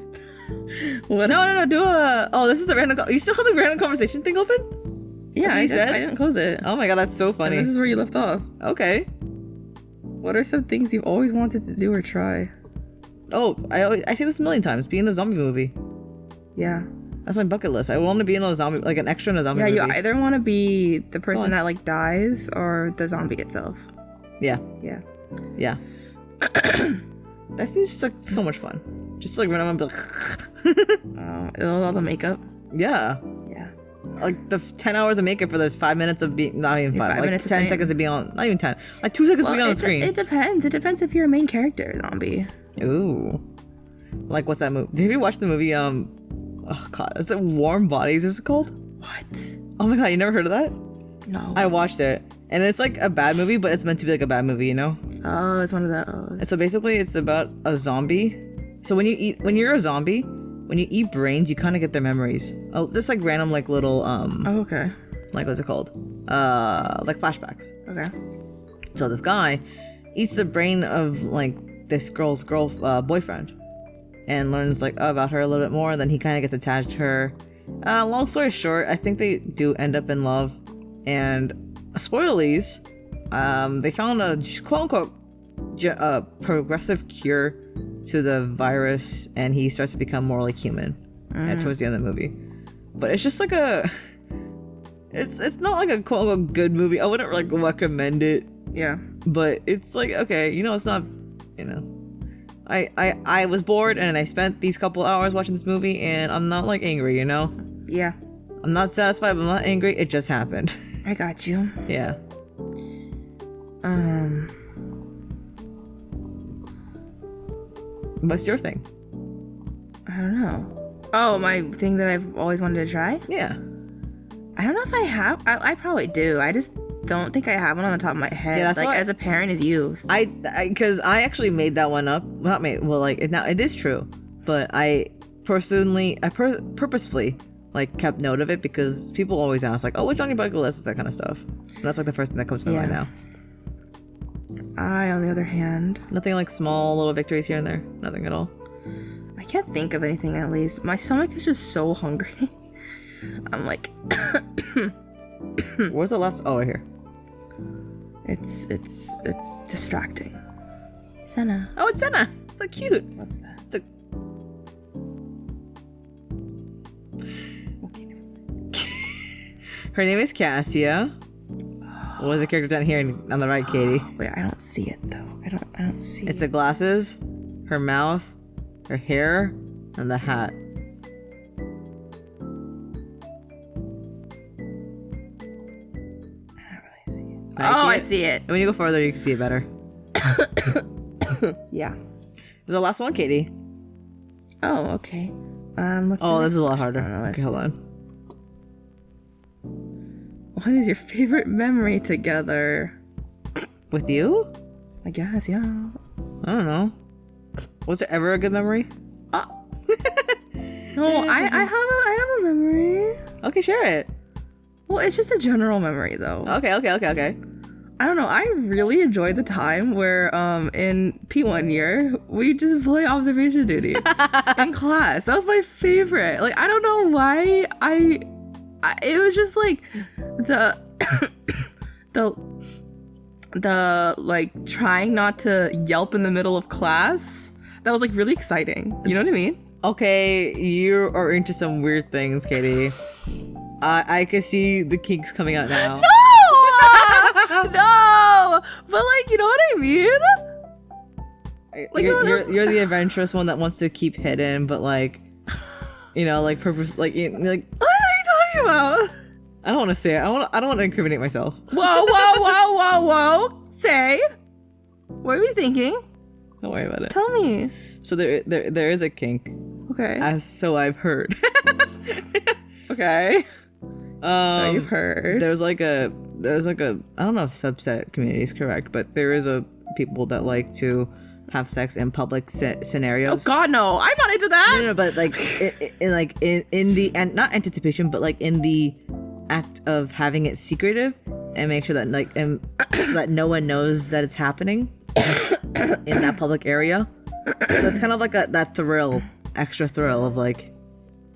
What No. Do a... Oh, this is the random... You still have the random conversation thing open? Yeah, That's what you said? I didn't close it. Oh my God, that's so And funny. this is where you left off. Okay. What are some things you've always wanted to do or try? Oh, I say this a million times. Be in the zombie movie. Yeah. That's my bucket list. I want to be in a zombie... Like an extra in a zombie movie. Yeah, you either want to be the person that like dies or the zombie itself. Yeah. Yeah. Yeah. That seems just like so much fun. Just to, like run around and be like... All the makeup. Yeah. Yeah. Like the 10 hours of makeup for the 5 minutes of being... Not even 5. 5 Like minutes of 10 fame. seconds to be on... Not even 10. Like 2 seconds to be on the screen. It depends. It depends if you're a main character zombie. Ooh. Like what's that movie? Did you watch the movie... Oh God. Is it Warm Bodies? Is it called? What? Oh my God. You never heard of that? No. I watched it. And it's like a bad movie, but it's meant to be like a bad movie, you know? Oh, it's one of those. So basically, it's about a zombie. So when you're a zombie, when you eat brains, you kind of get their memories. Oh, just like random, like little, Oh, okay. like what's it called? Like flashbacks. Okay. So this guy eats the brain of like this girl's boyfriend, and learns like about her a little bit more. Then he kind of gets attached to her. Long story short, I think they do end up in love, and spoilies. They found a quote unquote progressive cure to the virus, and he starts to become more like human towards the end of the movie. But it's just like it's not like a quote unquote good movie. I wouldn't like recommend it. Yeah. But it's like, okay, you know, it's not, you know, I was bored and I spent these couple hours watching this movie, and I'm not like angry, you know. Yeah. I'm not satisfied, but I'm not angry. It just happened. I got you. Yeah. What's your thing? I don't know. Oh, my thing that I've always wanted to try? Yeah. I don't know if I have. I probably do. I just don't think I have one on the top of my head. Yeah, that's like why- as a parent, as you. Because I actually made that one up. Not made. Well, like it is true, but I purposefully like kept note of it because people always ask like, oh, what's on your bucket list? That kind of stuff. And that's like the first thing that comes to my mind now. I, on the other hand, Nothing like small little victories here and there. Nothing at all. I can't think of anything. At least my stomach is just so hungry. I'm like, Where's the last? Oh, right here. it's distracting. Senna. Oh, it's Senna. It's so cute. What's that? It's a... Her name is Cassia. What was the character down here on the right, Katie? Wait, I don't see it though. I don't see It's it. the glasses, her mouth, her hair, and the hat. I don't really see it. Now you I see it. And when you go further, you can see it better. Yeah. There's the last one, Katie. Oh, okay. Let's. Oh, this is a lot harder. on the Okay, list. hold on. What is your favorite memory together? With you? I guess, yeah. I don't know. Was there ever a good memory? No, I have a memory. Okay, share it. Well, it's just a general memory though. Okay. I don't know. I really enjoyed the time where in P1 year we just play observation duty in class. That was my favorite. Like I don't know why I it was just like the the like trying not to yelp in the middle of class. That was like really exciting. You know what I mean? Okay, you are into some weird things, Katie. I can see the kinks coming out now. No, but like you know what I mean. Like, you're the adventurous one that wants to keep hidden, but like You know, like purpose, like like. What are you talking about? I don't want to say it. I don't want to incriminate myself. Whoa. Say. What are we thinking? Don't worry about it. Tell me. So there is a kink. Okay. So I've heard. Okay. So you've heard. There's like a I don't know if subset community is correct, but there is a people that like to have sex in public scenarios. Oh God, no! I'm not into that. No, but like in the and not anticipation, but like in the act of having it secretive and make sure that like so that no one knows that it's happening in that public area. So it's kind of like that thrill, extra thrill of like.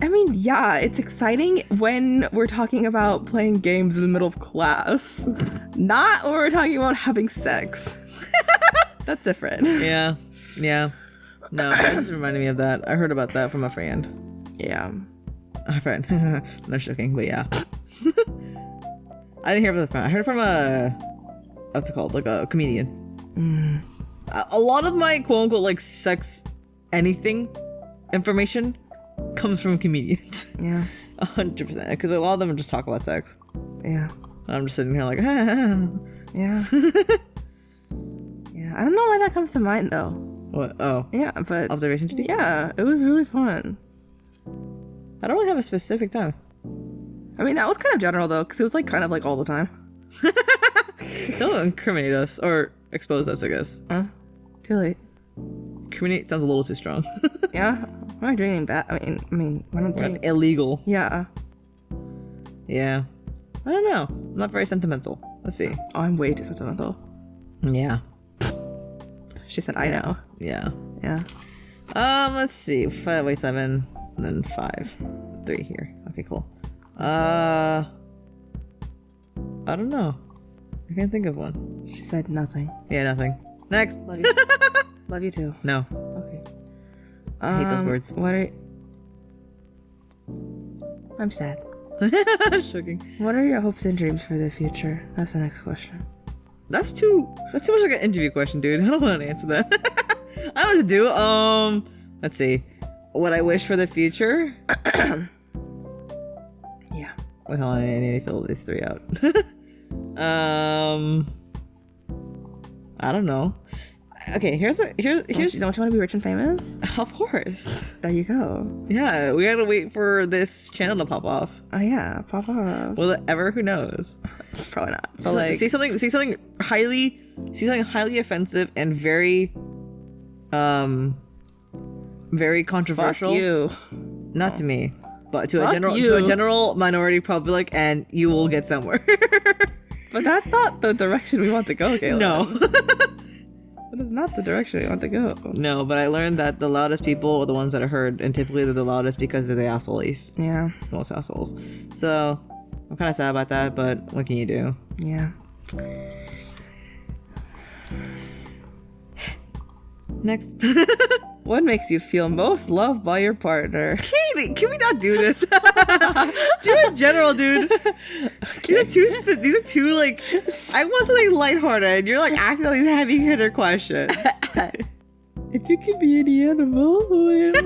I mean, yeah, it's exciting when we're talking about playing games in the middle of class, not when we're talking about having sex. That's different. Yeah. No, this just reminded me of that. I heard about that from a friend. Yeah. A friend. Not joking, but yeah. I didn't hear from a friend. I heard from what's it called? Like a comedian. A lot of my quote unquote like sex anything information comes from comedians. Yeah. 100%. Because a lot of them just talk about sex. Yeah. And I'm just sitting here like, yeah. Yeah. I don't know why that comes to mind though. What? Oh. Yeah, but observation duty? Yeah, it was really fun. I don't really have a specific time. I mean, that was kind of general though, because it was like kind of like all the time. Don't incriminate us or expose us, I guess. Too late. Incriminate sounds a little too strong. Yeah. We're not doing anything bad. I mean, we're not doing illegal. Yeah. Yeah. I don't know. I'm not very sentimental. Let's see. Oh, I'm way too sentimental. Yeah. She said, I know. Yeah. Yeah. Let's see. 7, and then 5. 3 here. Okay, cool. I don't know. I can't think of one. She said nothing. Yeah, nothing. Next. Love you. Love you too. No. Okay. I hate those words. What are? I'm sad. Shocking. What are your hopes and dreams for the future? That's the next question. That's too much like an interview question, dude. I don't want to answer that. I don't know what to do. Let's see. What I wish for the future? Yeah. Wait, hold on. I need to fill these 3 out. I don't know. Okay, here's. Don't you want to be rich and famous? Of course. There you go. Yeah, we gotta wait for this channel to pop off. Oh yeah, pop off. Will it ever? Who knows? Probably not. But So, like, see something highly offensive and very controversial. fuck you. Not to me, but to Fuck a you. general minority public, and you will get somewhere. But that's not the direction we want to go, Kayla. No. That is not the direction we want to go. No, but I learned that the loudest people are the ones that are heard, and typically they're the loudest because they're the assholes. Yeah. Most assholes. So I'm kind of sad about that, but what can you do? Yeah. Next. What makes you feel most loved by your partner? Katie, can we not do this? Do in general, dude. Okay. These are too like. I want something lighthearted. You're like asking all these heavy hitter questions. If you could be any animal, what would you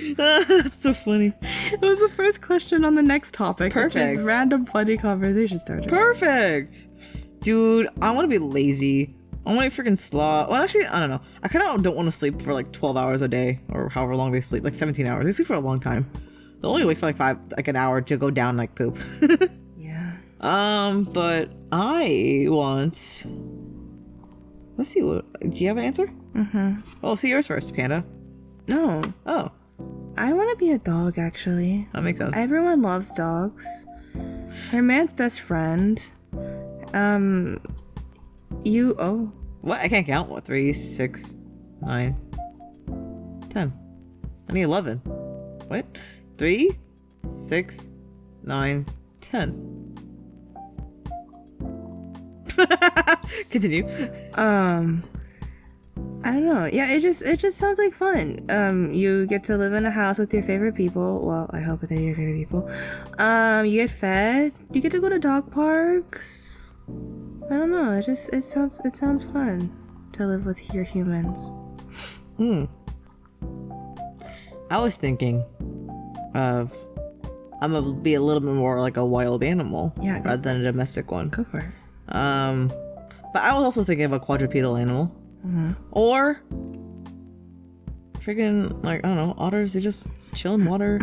be? That's so funny. It was the first question on the next topic. Which Perfect. is random funny conversation starter. Perfect. Dude, I want to be lazy. I want to freaking sloth. Well, actually, I don't know. I kind of don't want to sleep for like 12 hours a day or however long they sleep. Like 17 hours. They sleep for a long time. They'll only wake for like an hour to go down like poop. Yeah. But I want. Let's see. Do you have an answer? Mm-hmm. Oh, see yours first, Panda. No. Oh, I want to be a dog, actually. that makes sense. Everyone loves dogs. They're man's best friend. What? I can't count. What? 3, 6, 9, 10. I need 11. What? 3, 6, 9, 10. Continue. I don't know. Yeah, it just sounds like fun. You get to live in a house with your favorite people. Well, I hope they're your favorite people. You get fed. You get to go to dog parks. I don't know. It sounds fun to live with your humans. I was thinking of I'm gonna be a little bit more like a wild animal, rather than a domestic one. Go for it. But I was also thinking of a quadrupedal animal, or freaking like I don't know, otters. They just chill in water.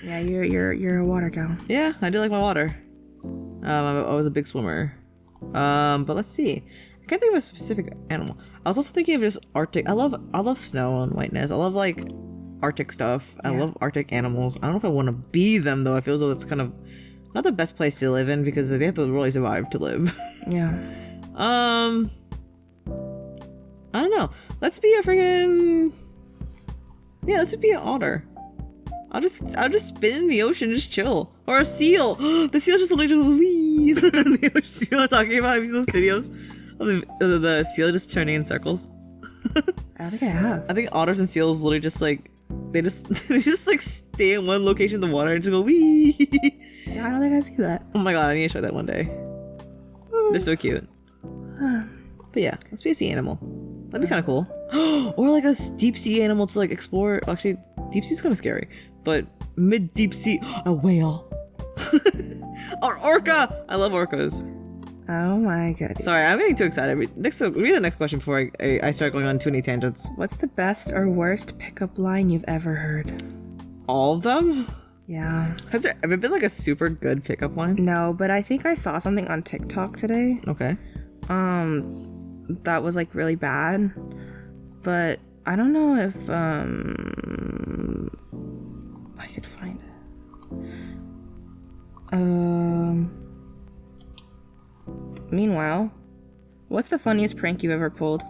Yeah, you're a water cow. Yeah, I do like my water. I was a big swimmer. But let's see. I can't think of a specific animal. I was also thinking of just Arctic. I love snow and whiteness. I love like Arctic stuff. I love Arctic animals. I don't know if I want to be them though. I feel as though that's kind of not the best place to live in because they have to really survive to live. Yeah. I don't know. Let's be a friggin' let's just be an otter. I'll just spin in the ocean, just chill. Or a seal. The seal just like goes wee in the ocean. You know what I'm talking about? Have you seen those videos of the seal just turning in circles? I don't think I have. I think otters and seals literally just like they just like stay in one location in the water and just go wee. Yeah, I don't think I see that. Oh my god, I need to show that one day. They're so cute. But yeah, let's be a sea animal. That'd be kind of cool. Or like a deep sea animal to like explore. Actually, deep sea's kind of scary. But mid deep sea, a whale. Or orca. I love orcas. Oh my god. Sorry, I'm getting too excited. Read the next question before I start going on too many tangents. What's the best or worst pickup line you've ever heard? All of them? Yeah. Has there ever been like a super good pickup line? No, but I think I saw something on TikTok today. Okay. That was like really bad. But I don't know if I could find it. Meanwhile, what's the funniest prank you've ever pulled?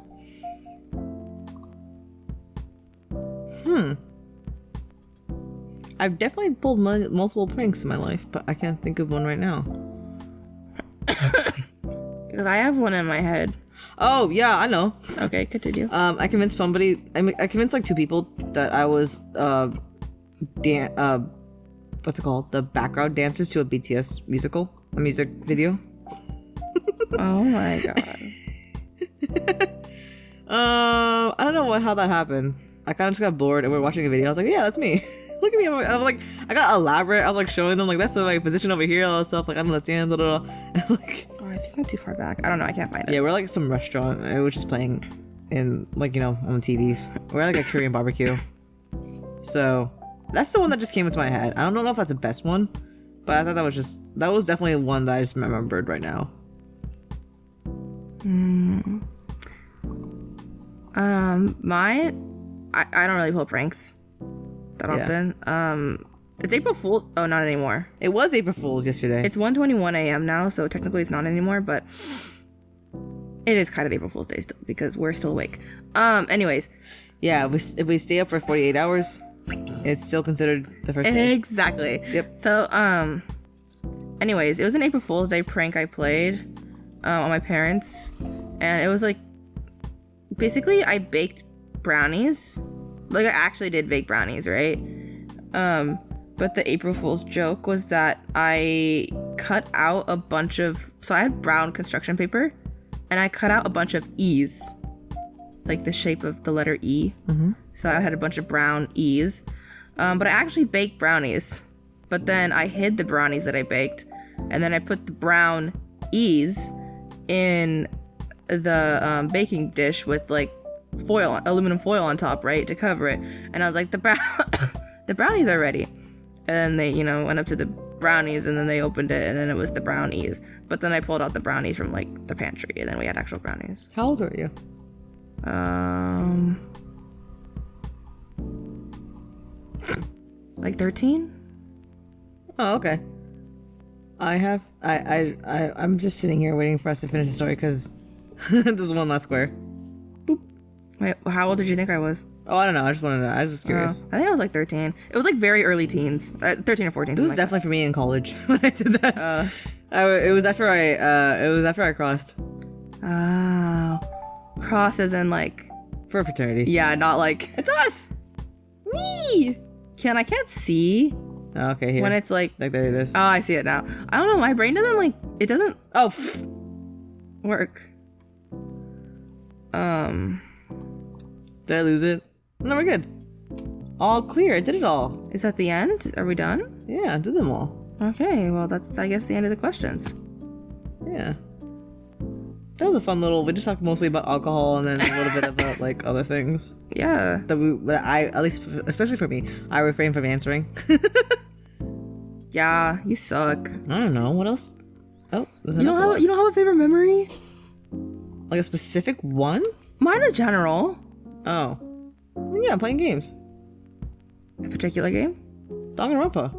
I've definitely pulled multiple pranks in my life, but I can't think of one right now. Because I have one in my head. Oh, yeah, I know. Okay, continue. I convinced somebody, I convinced like two people that I was, what's it called? The background dancers to a BTS music video. Oh my god. I don't know how that happened. I kind of just got bored and we were watching a video. I was like, yeah, that's me. Look at me. I was like, I got elaborate. I was like showing them like that's my position over here, all that stuff. Like I don't understand. Blah, blah, blah. And like, Oh, I think I'm too far back. I don't know. I can't find it. yeah, we're like some restaurant. It was just playing in like on TVs. We're like a Korean barbecue. So that's the one that just came into my head. I don't know if that's the best one, but I thought that was definitely one that I just remembered right now. Mine, I don't really pull pranks that often. It's April Fool's. Oh, not anymore. It was April Fool's yesterday. It's 1:21 a.m. now, so technically it's not anymore, but it is kind of April Fool's Day still because we're still awake. Anyways. Yeah, if we stay up for 48 hours, it's still considered the first day. Exactly. Yep. So, anyways, it was an April Fool's Day prank I played on my parents, and it was like basically I baked brownies. Like I actually did bake brownies, right? But the April Fool's joke was that I cut out a bunch of, so I had brown construction paper, and I cut out a bunch of E's, like the shape of the letter E. Mm-hmm. So I had a bunch of brown E's, but I actually baked brownies. But then I hid the brownies that I baked, and then I put the brown E's in the baking dish with like aluminum foil on top, right, to cover it. And I was like, the brownies are ready. And then they, went up to the brownies, and then they opened it, and then it was the brownies. But then I pulled out the brownies from like the pantry, and then we had actual brownies. How old were you? Like 13. Oh, okay. I'm just sitting here waiting for us to finish the story because there's one last square. Boop. Wait, how old did you think I was? Oh, I don't know. I just wanted to know. I was just curious. I think I was like 13. It was like very early teens. 13 or 14. This was definitely for me in college when I did that. It was after I crossed. Oh. Cross as in like... For a fraternity. Yeah, not like... It's us! Me! I can't see. Oh, okay, here. When it's like... Like, there it is. Oh, I see it now. I don't know. My brain doesn't like... It doesn't... Oh, work. Did I lose it? No, we're good. All clear. I did it all. Is that the end? Are we done? Yeah, I did them all. Okay, well, that's, I guess, the end of the questions. Yeah. That was a fun little... We just talked mostly about alcohol and then a little bit about, like, other things. Yeah. That I, at least, especially for me, I refrain from answering. Yeah, you suck. I don't know. What else? Oh, there's You don't have a favorite memory? like a specific one? Mine is general. Oh. Yeah, playing games. A particular game? Danganronpa.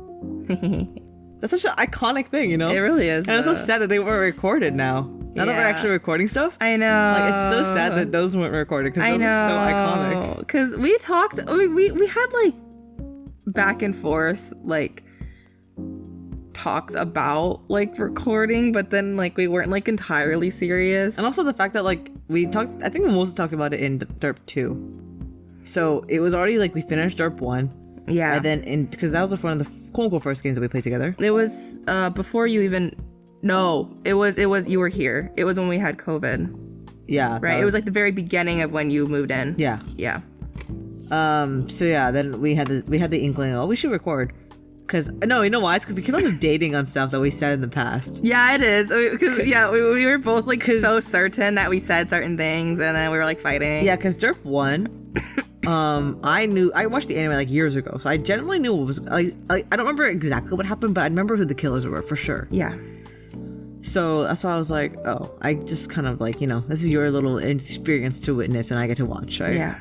That's such an iconic thing, you know? It really is. And it's so sad that they weren't recorded now. Now that we're Yeah. actually recording stuff. I know. Like, it's so sad that those weren't recorded because those are so iconic. Because we talked, we had like back and forth, like talks about like recording, but then like we weren't like entirely serious. And also the fact that like we talked, I think we mostly talked about it in Derp 2. So it was already like we finished Derp 1. Yeah. And then because that was one of the quote-unquote first games that we played together. It was before you even, no, it was you were here. It was when we had COVID. Yeah. Right. It was like the very beginning of when you moved in. Yeah. Yeah. So yeah, then we had the inkling, oh, we should record. Because, no, you know why? It's because we kept on dating on stuff that we said in the past. Yeah, it is. Because, yeah, we were both, like, so certain that we said certain things, and then we were, like, fighting. Yeah, because Derp 1, I watched the anime, like, years ago, so I generally knew what was, like, I don't remember exactly what happened, but I remember who the killers were, for sure. Yeah. So, that's why I was like, oh, I just kind of, like, you know, this is your little experience to witness, and I get to watch, right? Yeah.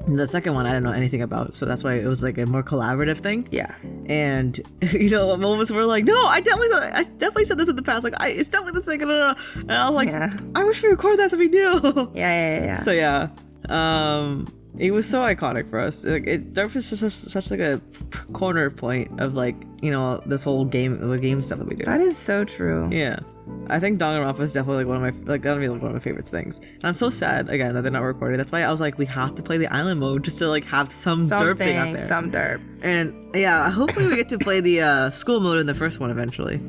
And the second one I didn't know anything about, so that's why it was like a more collaborative thing. Yeah. And you know, moments were like, no, I definitely said this in the past. Like, it's definitely the thing. And I was like, Yeah. I wish we recorded that so we knew. Yeah. So yeah, it was so iconic for us. Like, there was just such like a corner point of like, you know, this whole the game stuff that we do. That is so true. Yeah. I think Danganronpa is definitely like gonna be like one of my favorite things. And I'm so sad again that they're not recorded. That's why I was like, we have to play the island mode just to like have some derp thing out there. Some derp. And yeah, hopefully we get to play the school mode in the first one eventually.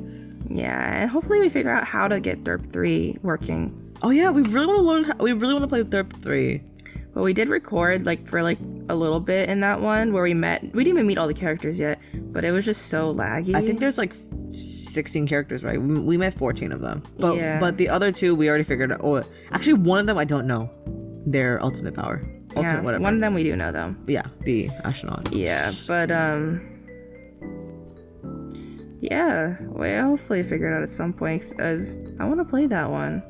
Yeah, and hopefully we figure out how to get derp 3 working. Oh yeah, we really want to learn. To play derp 3. But we did record like for like a little bit in that one where we didn't even meet all the characters yet, but it was just so laggy. I think there's like 16 characters, right? We met 14 of them. But Yeah. but the other two we already figured out. Oh, actually one of them I don't know. Their ultimate power. Ultimate whatever. One of them we do know though. Yeah, the astronaut. Yeah, but yeah, we'll hopefully figure it out at some point as I want to play that one.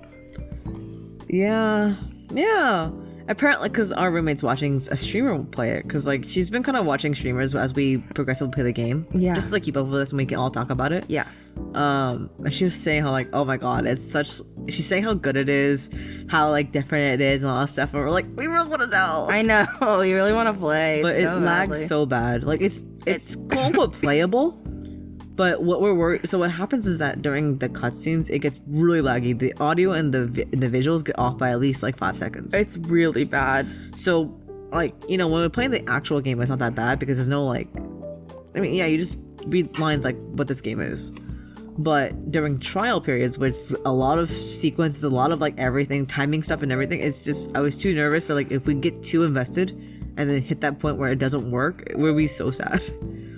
Yeah. Apparently, because our roommate's watching a streamer play it, because like she's been kind of watching streamers as we progressively play the game. Yeah. Just to like keep up with us and we can all talk about it. Yeah. And she was saying how like, oh my god, she's saying how good it is, how like different it is and all that stuff, and we're like, we really want to know. I know, you really want to play, But so it lags badly. so bad. Like it's quote unquote playable. But what we're worried, so what happens is that during the cutscenes, it gets really laggy. The audio and the visuals get off by at least like 5 seconds. It's really bad. So, like, you know, when we're playing the actual game, it's not that bad because there's no like, I mean, yeah, you just read lines like what this game is. But during trial periods, which is a lot of sequences, a lot of like everything, timing stuff and everything, it's just, I was too nervous. So like, if we get too invested and then hit that point where it doesn't work, we'll be so sad.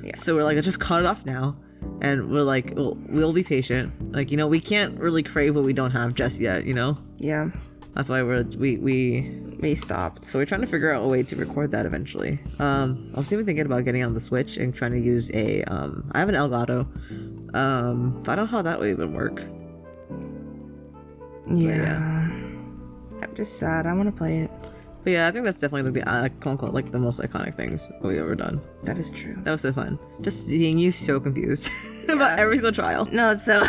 Yeah. So we're like, let's just cut it off now. And we're like, we'll be patient. Like, you know, we can't really crave what we don't have just yet, you know? Yeah. That's why we stopped. So we're trying to figure out a way to record that eventually. I was even thinking about getting on the Switch and trying to use I have an Elgato. But I don't know how that would even work. Yeah. I'm just sad. I want to play it. But yeah, I think that's definitely like the most iconic things we've ever done. That is true. That was so fun. Just seeing you so confused about every single trial. No, so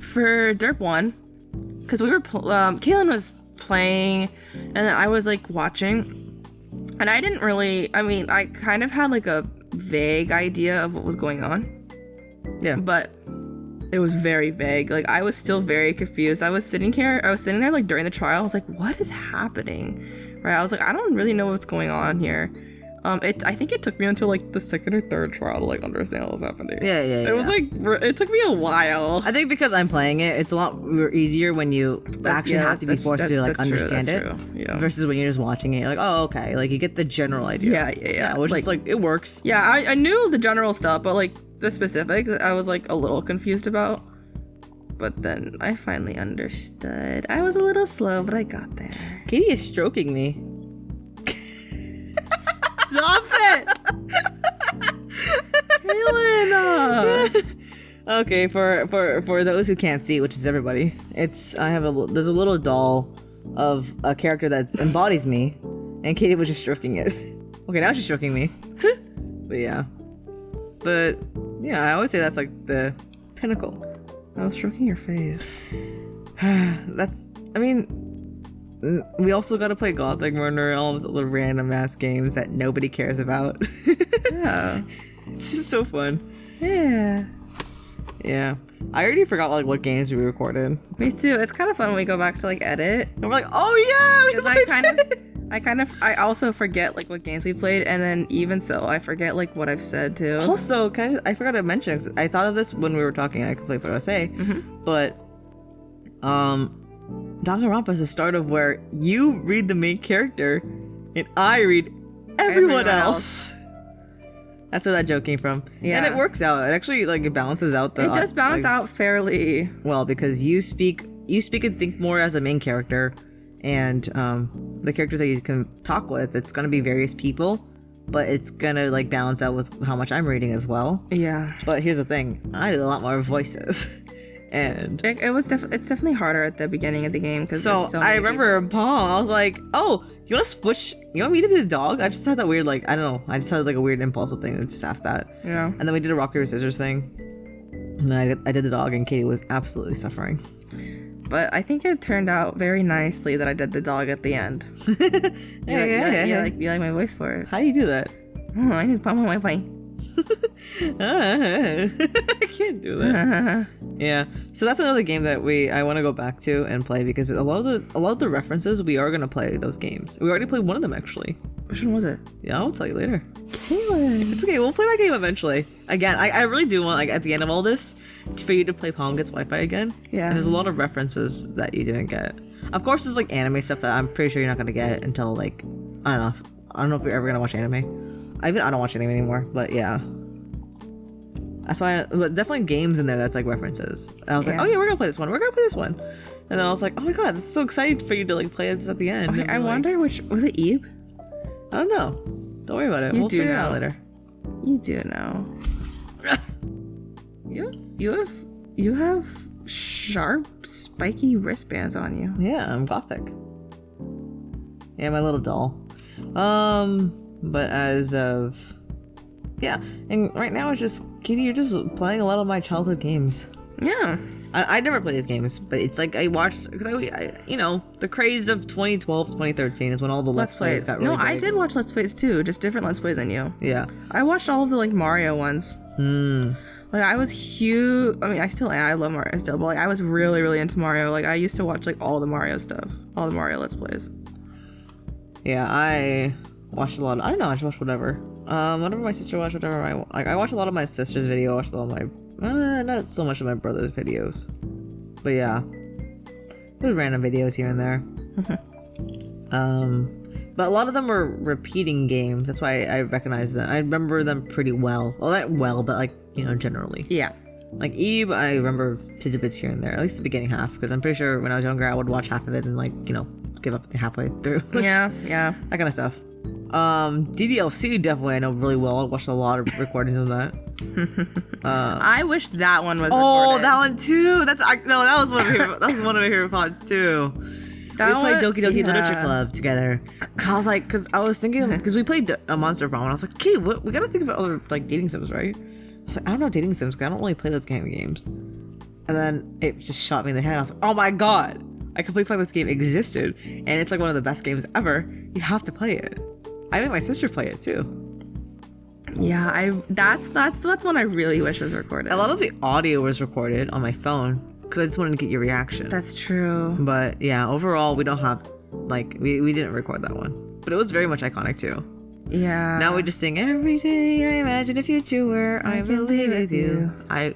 for Derp 1, because we were Kaylin was playing and then I was like watching, and I didn't really, I mean, I kind of had like a vague idea of what was going on. Yeah. But it was very vague. Like, I was still very confused. I was sitting there like during the trial. I was like, what is happening? Right? I was like, I don't really know what's going on here. I think it took me until like the second or third trial to like understand what was happening. Yeah. It was like it took me a while. I think because I'm playing it, it's a lot easier when you actually have to be forced to like understand it, yeah. versus when you're just watching it. You're like, oh, okay, like you get the general idea. Yeah. Which is like it works. Yeah, I knew the general stuff, but like the specifics, I was like a little confused about. But then I finally understood. I was a little slow, but I got there. Katie is stroking me. Stop it! Kaylin! Okay, for those who can't see, which is everybody, there's a little doll of a character that embodies me, and Katie was just stroking it. Okay, now she's stroking me. But yeah, I always say that's like the pinnacle. I was stroking your face. We also got to play Gothic Murder and all the little random ass games that nobody cares about. Yeah. It's just so fun. Yeah. Yeah. I already forgot like what games we recorded. Me too. It's kind of fun when we go back to like edit. And we're like, oh yeah! Because I also forget like what games we played, and then even so, I forget like what I've said too. Also, I forgot to mention, 'cause I thought of this when we were talking, and I completely forgot to say, but Danganronpa is the start of where you read the main character and I read everyone else. That's where that joke came from. Yeah. And it works out. It actually like it balances out It does balance out fairly well, because you speak and think more as a main character, and the characters that you can talk with, it's gonna be various people, but it's gonna like balance out with how much I'm reading as well. Yeah. But here's the thing, I did a lot more voices. And it's definitely harder at the beginning of the game because so I remember Paul, I was like, oh, you want me to be the dog? I just had that weird like, I don't know, I just had like a weird impulsive thing to just ask that. Yeah. And then we did a rock paper scissors thing, and then I did the dog, and Katie was absolutely suffering. But I think it turned out very nicely that I did the dog at the end. You like my voice for it. How do you do that? Oh, I just pop on my play. I can't do that. Yeah, so that's another game that I want to go back to and play, because a lot of the references, we are gonna play those games. We already played one of them actually. Which one was it? Yeah, I'll tell you later. Kaylin. It's okay, we'll play that game eventually. Again, I really do want, like, at the end of all this, for you to play Palm Gets Wi-Fi again. Yeah. And there's a lot of references that you didn't get. Of course, there's like anime stuff that I'm pretty sure you're not gonna get until like I don't know if you're ever gonna watch anime. I don't watch anime anymore, but yeah. That's why, but definitely games in there that's like references. And I was like, oh yeah, we're gonna play this one. And then I was like, oh my god, that's so exciting for you to like play this at the end. Okay, I wonder which was it. Eve? I don't know. Don't worry about it. We'll figure it out later. You do know. You have sharp, spiky wristbands on you. Yeah, I'm gothic. Yeah, my little doll. But as of and right now it's just Katie, you're just playing a lot of my childhood games. Yeah. I never play these games, but it's like I watched, because I the craze of 2012, 2013 is when all the Let's Plays got really big. I did watch Let's Plays too, just different Let's Plays than you. Yeah. I watched all of the like Mario ones. Like I was huge. I mean, I love Mario still, but like I was really, really into Mario. Like I used to watch like all the Mario stuff, all the Mario Let's Plays. Yeah, I watched a lot. I don't know. I just watched whatever. Whatever my sister watched, whatever I watched a lot of my sister's video. I watched a lot of my, not so much of my brother's videos, but yeah, there's random videos here and there. But a lot of them were repeating games. That's why I recognize them. I remember them pretty well. Well, not well, but like generally. Yeah. Like Eve, I remember tidbits here and there. At least the beginning half, because I'm pretty sure when I was younger, I would watch half of it and like give up halfway through. Yeah. That kind of stuff. DDLC definitely I know really well. I watched a lot of recordings of that. I wish that one was recorded. Oh, that one too. That was one of my favorite pods too. We played Doki Doki Literature Club together. I was like, because I was thinking, because we played a Monster Prom, and I was like, okay, we gotta think of other like dating sims, right? I was like, I don't know dating sims, because I don't really play those kind of games. And then it just shot me in the head. I was like, oh my god, I completely forgot this game existed, and it's like one of the best games ever. You have to play it. I made my sister play it too. Yeah, that's one I really wish was recorded. A lot of the audio was recorded on my phone because I just wanted to get your reaction. That's true. But yeah, overall we don't have we didn't record that one, but it was very much iconic too. Yeah. Now we just sing every day. I imagine a future where I will be with you. I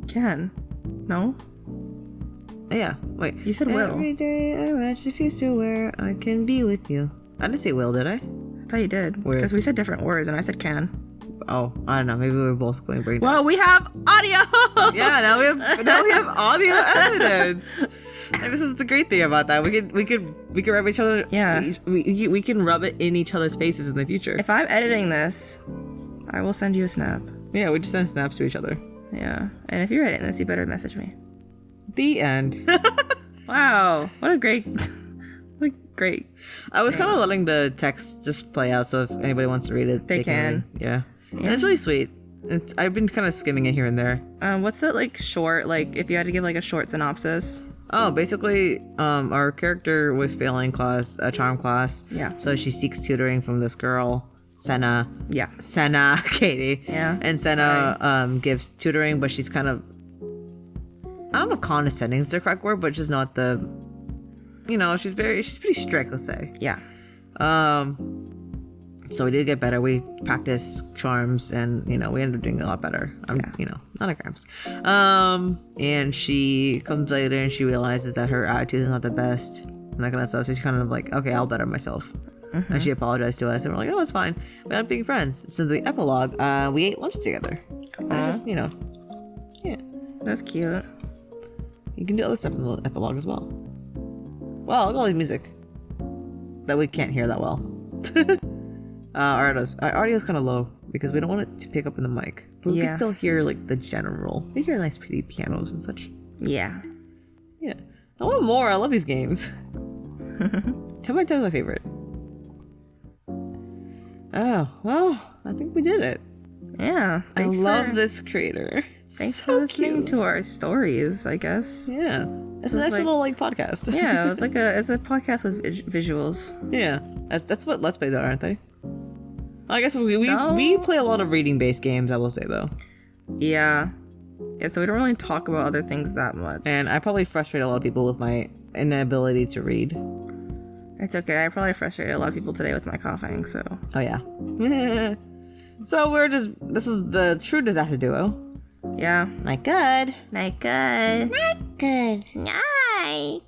can. No. Yeah. Wait. You said will. Every day I imagine a future where I can be with you. I didn't say will, did I? I thought you did. Where? Because we said different words, and I said can. Oh, I don't know. Maybe we were both going brain dead. Well, we have audio. Yeah, now we have audio evidence. And this is the great thing about that. We could rub each other. Yeah. We can rub it in each other's faces in the future. If I'm editing this, I will send you a snap. Yeah, we just send snaps to each other. Yeah. And if you're editing this, you better message me. The end. Wow. What a great. I was kind of letting the text just play out, so if anybody wants to read it, They can. read. Yeah. And it's really sweet. I've been kind of skimming it here and there. What's the short, if you had to give a short synopsis? Oh, basically, our character was failing class, a charm class. Yeah. So she seeks tutoring from this girl, Senna. Yeah. Senna, Katie. Yeah. And Senna gives tutoring, but she's kind of, I don't know if condescending is the correct word, but just not the, she's pretty strict, let's say. Yeah. So we did get better. We practiced charms, and we ended up doing a lot better. Nanograms. And she comes later, and she realizes that her attitude is not the best, and that kind of stuff. So she's kind of like, okay, I'll better myself. Mm-hmm. And she apologized to us, and we're like, oh, it's fine. We ended up being friends. So the epilogue, we ate lunch together. And it's just, yeah. That's cute. You can do other stuff in the epilogue as well. Well, look at all the music that we can't hear that well. Our audio is kind of low because we don't want it to pick up in the mic, but we can still hear the general. We hear nice, pretty pianos and such. Yeah. Yeah. I want more. I love these games. Tell my my favorite. Oh well, I think we did it. Yeah. I love this creator. Thanks for listening to our stories, I guess. Yeah. It's a nice little podcast. Yeah, it's it's a podcast with visuals. Yeah. That's what Let's Plays are, aren't they? I guess we play a lot of reading based games, I will say though. Yeah. Yeah, so we don't really talk about other things that much. And I probably frustrate a lot of people with my inability to read. It's okay. I probably frustrated a lot of people today with my coughing, so. Oh yeah. So this is the true disaster duo. Yeah. Night good. Night good. Not good. Night.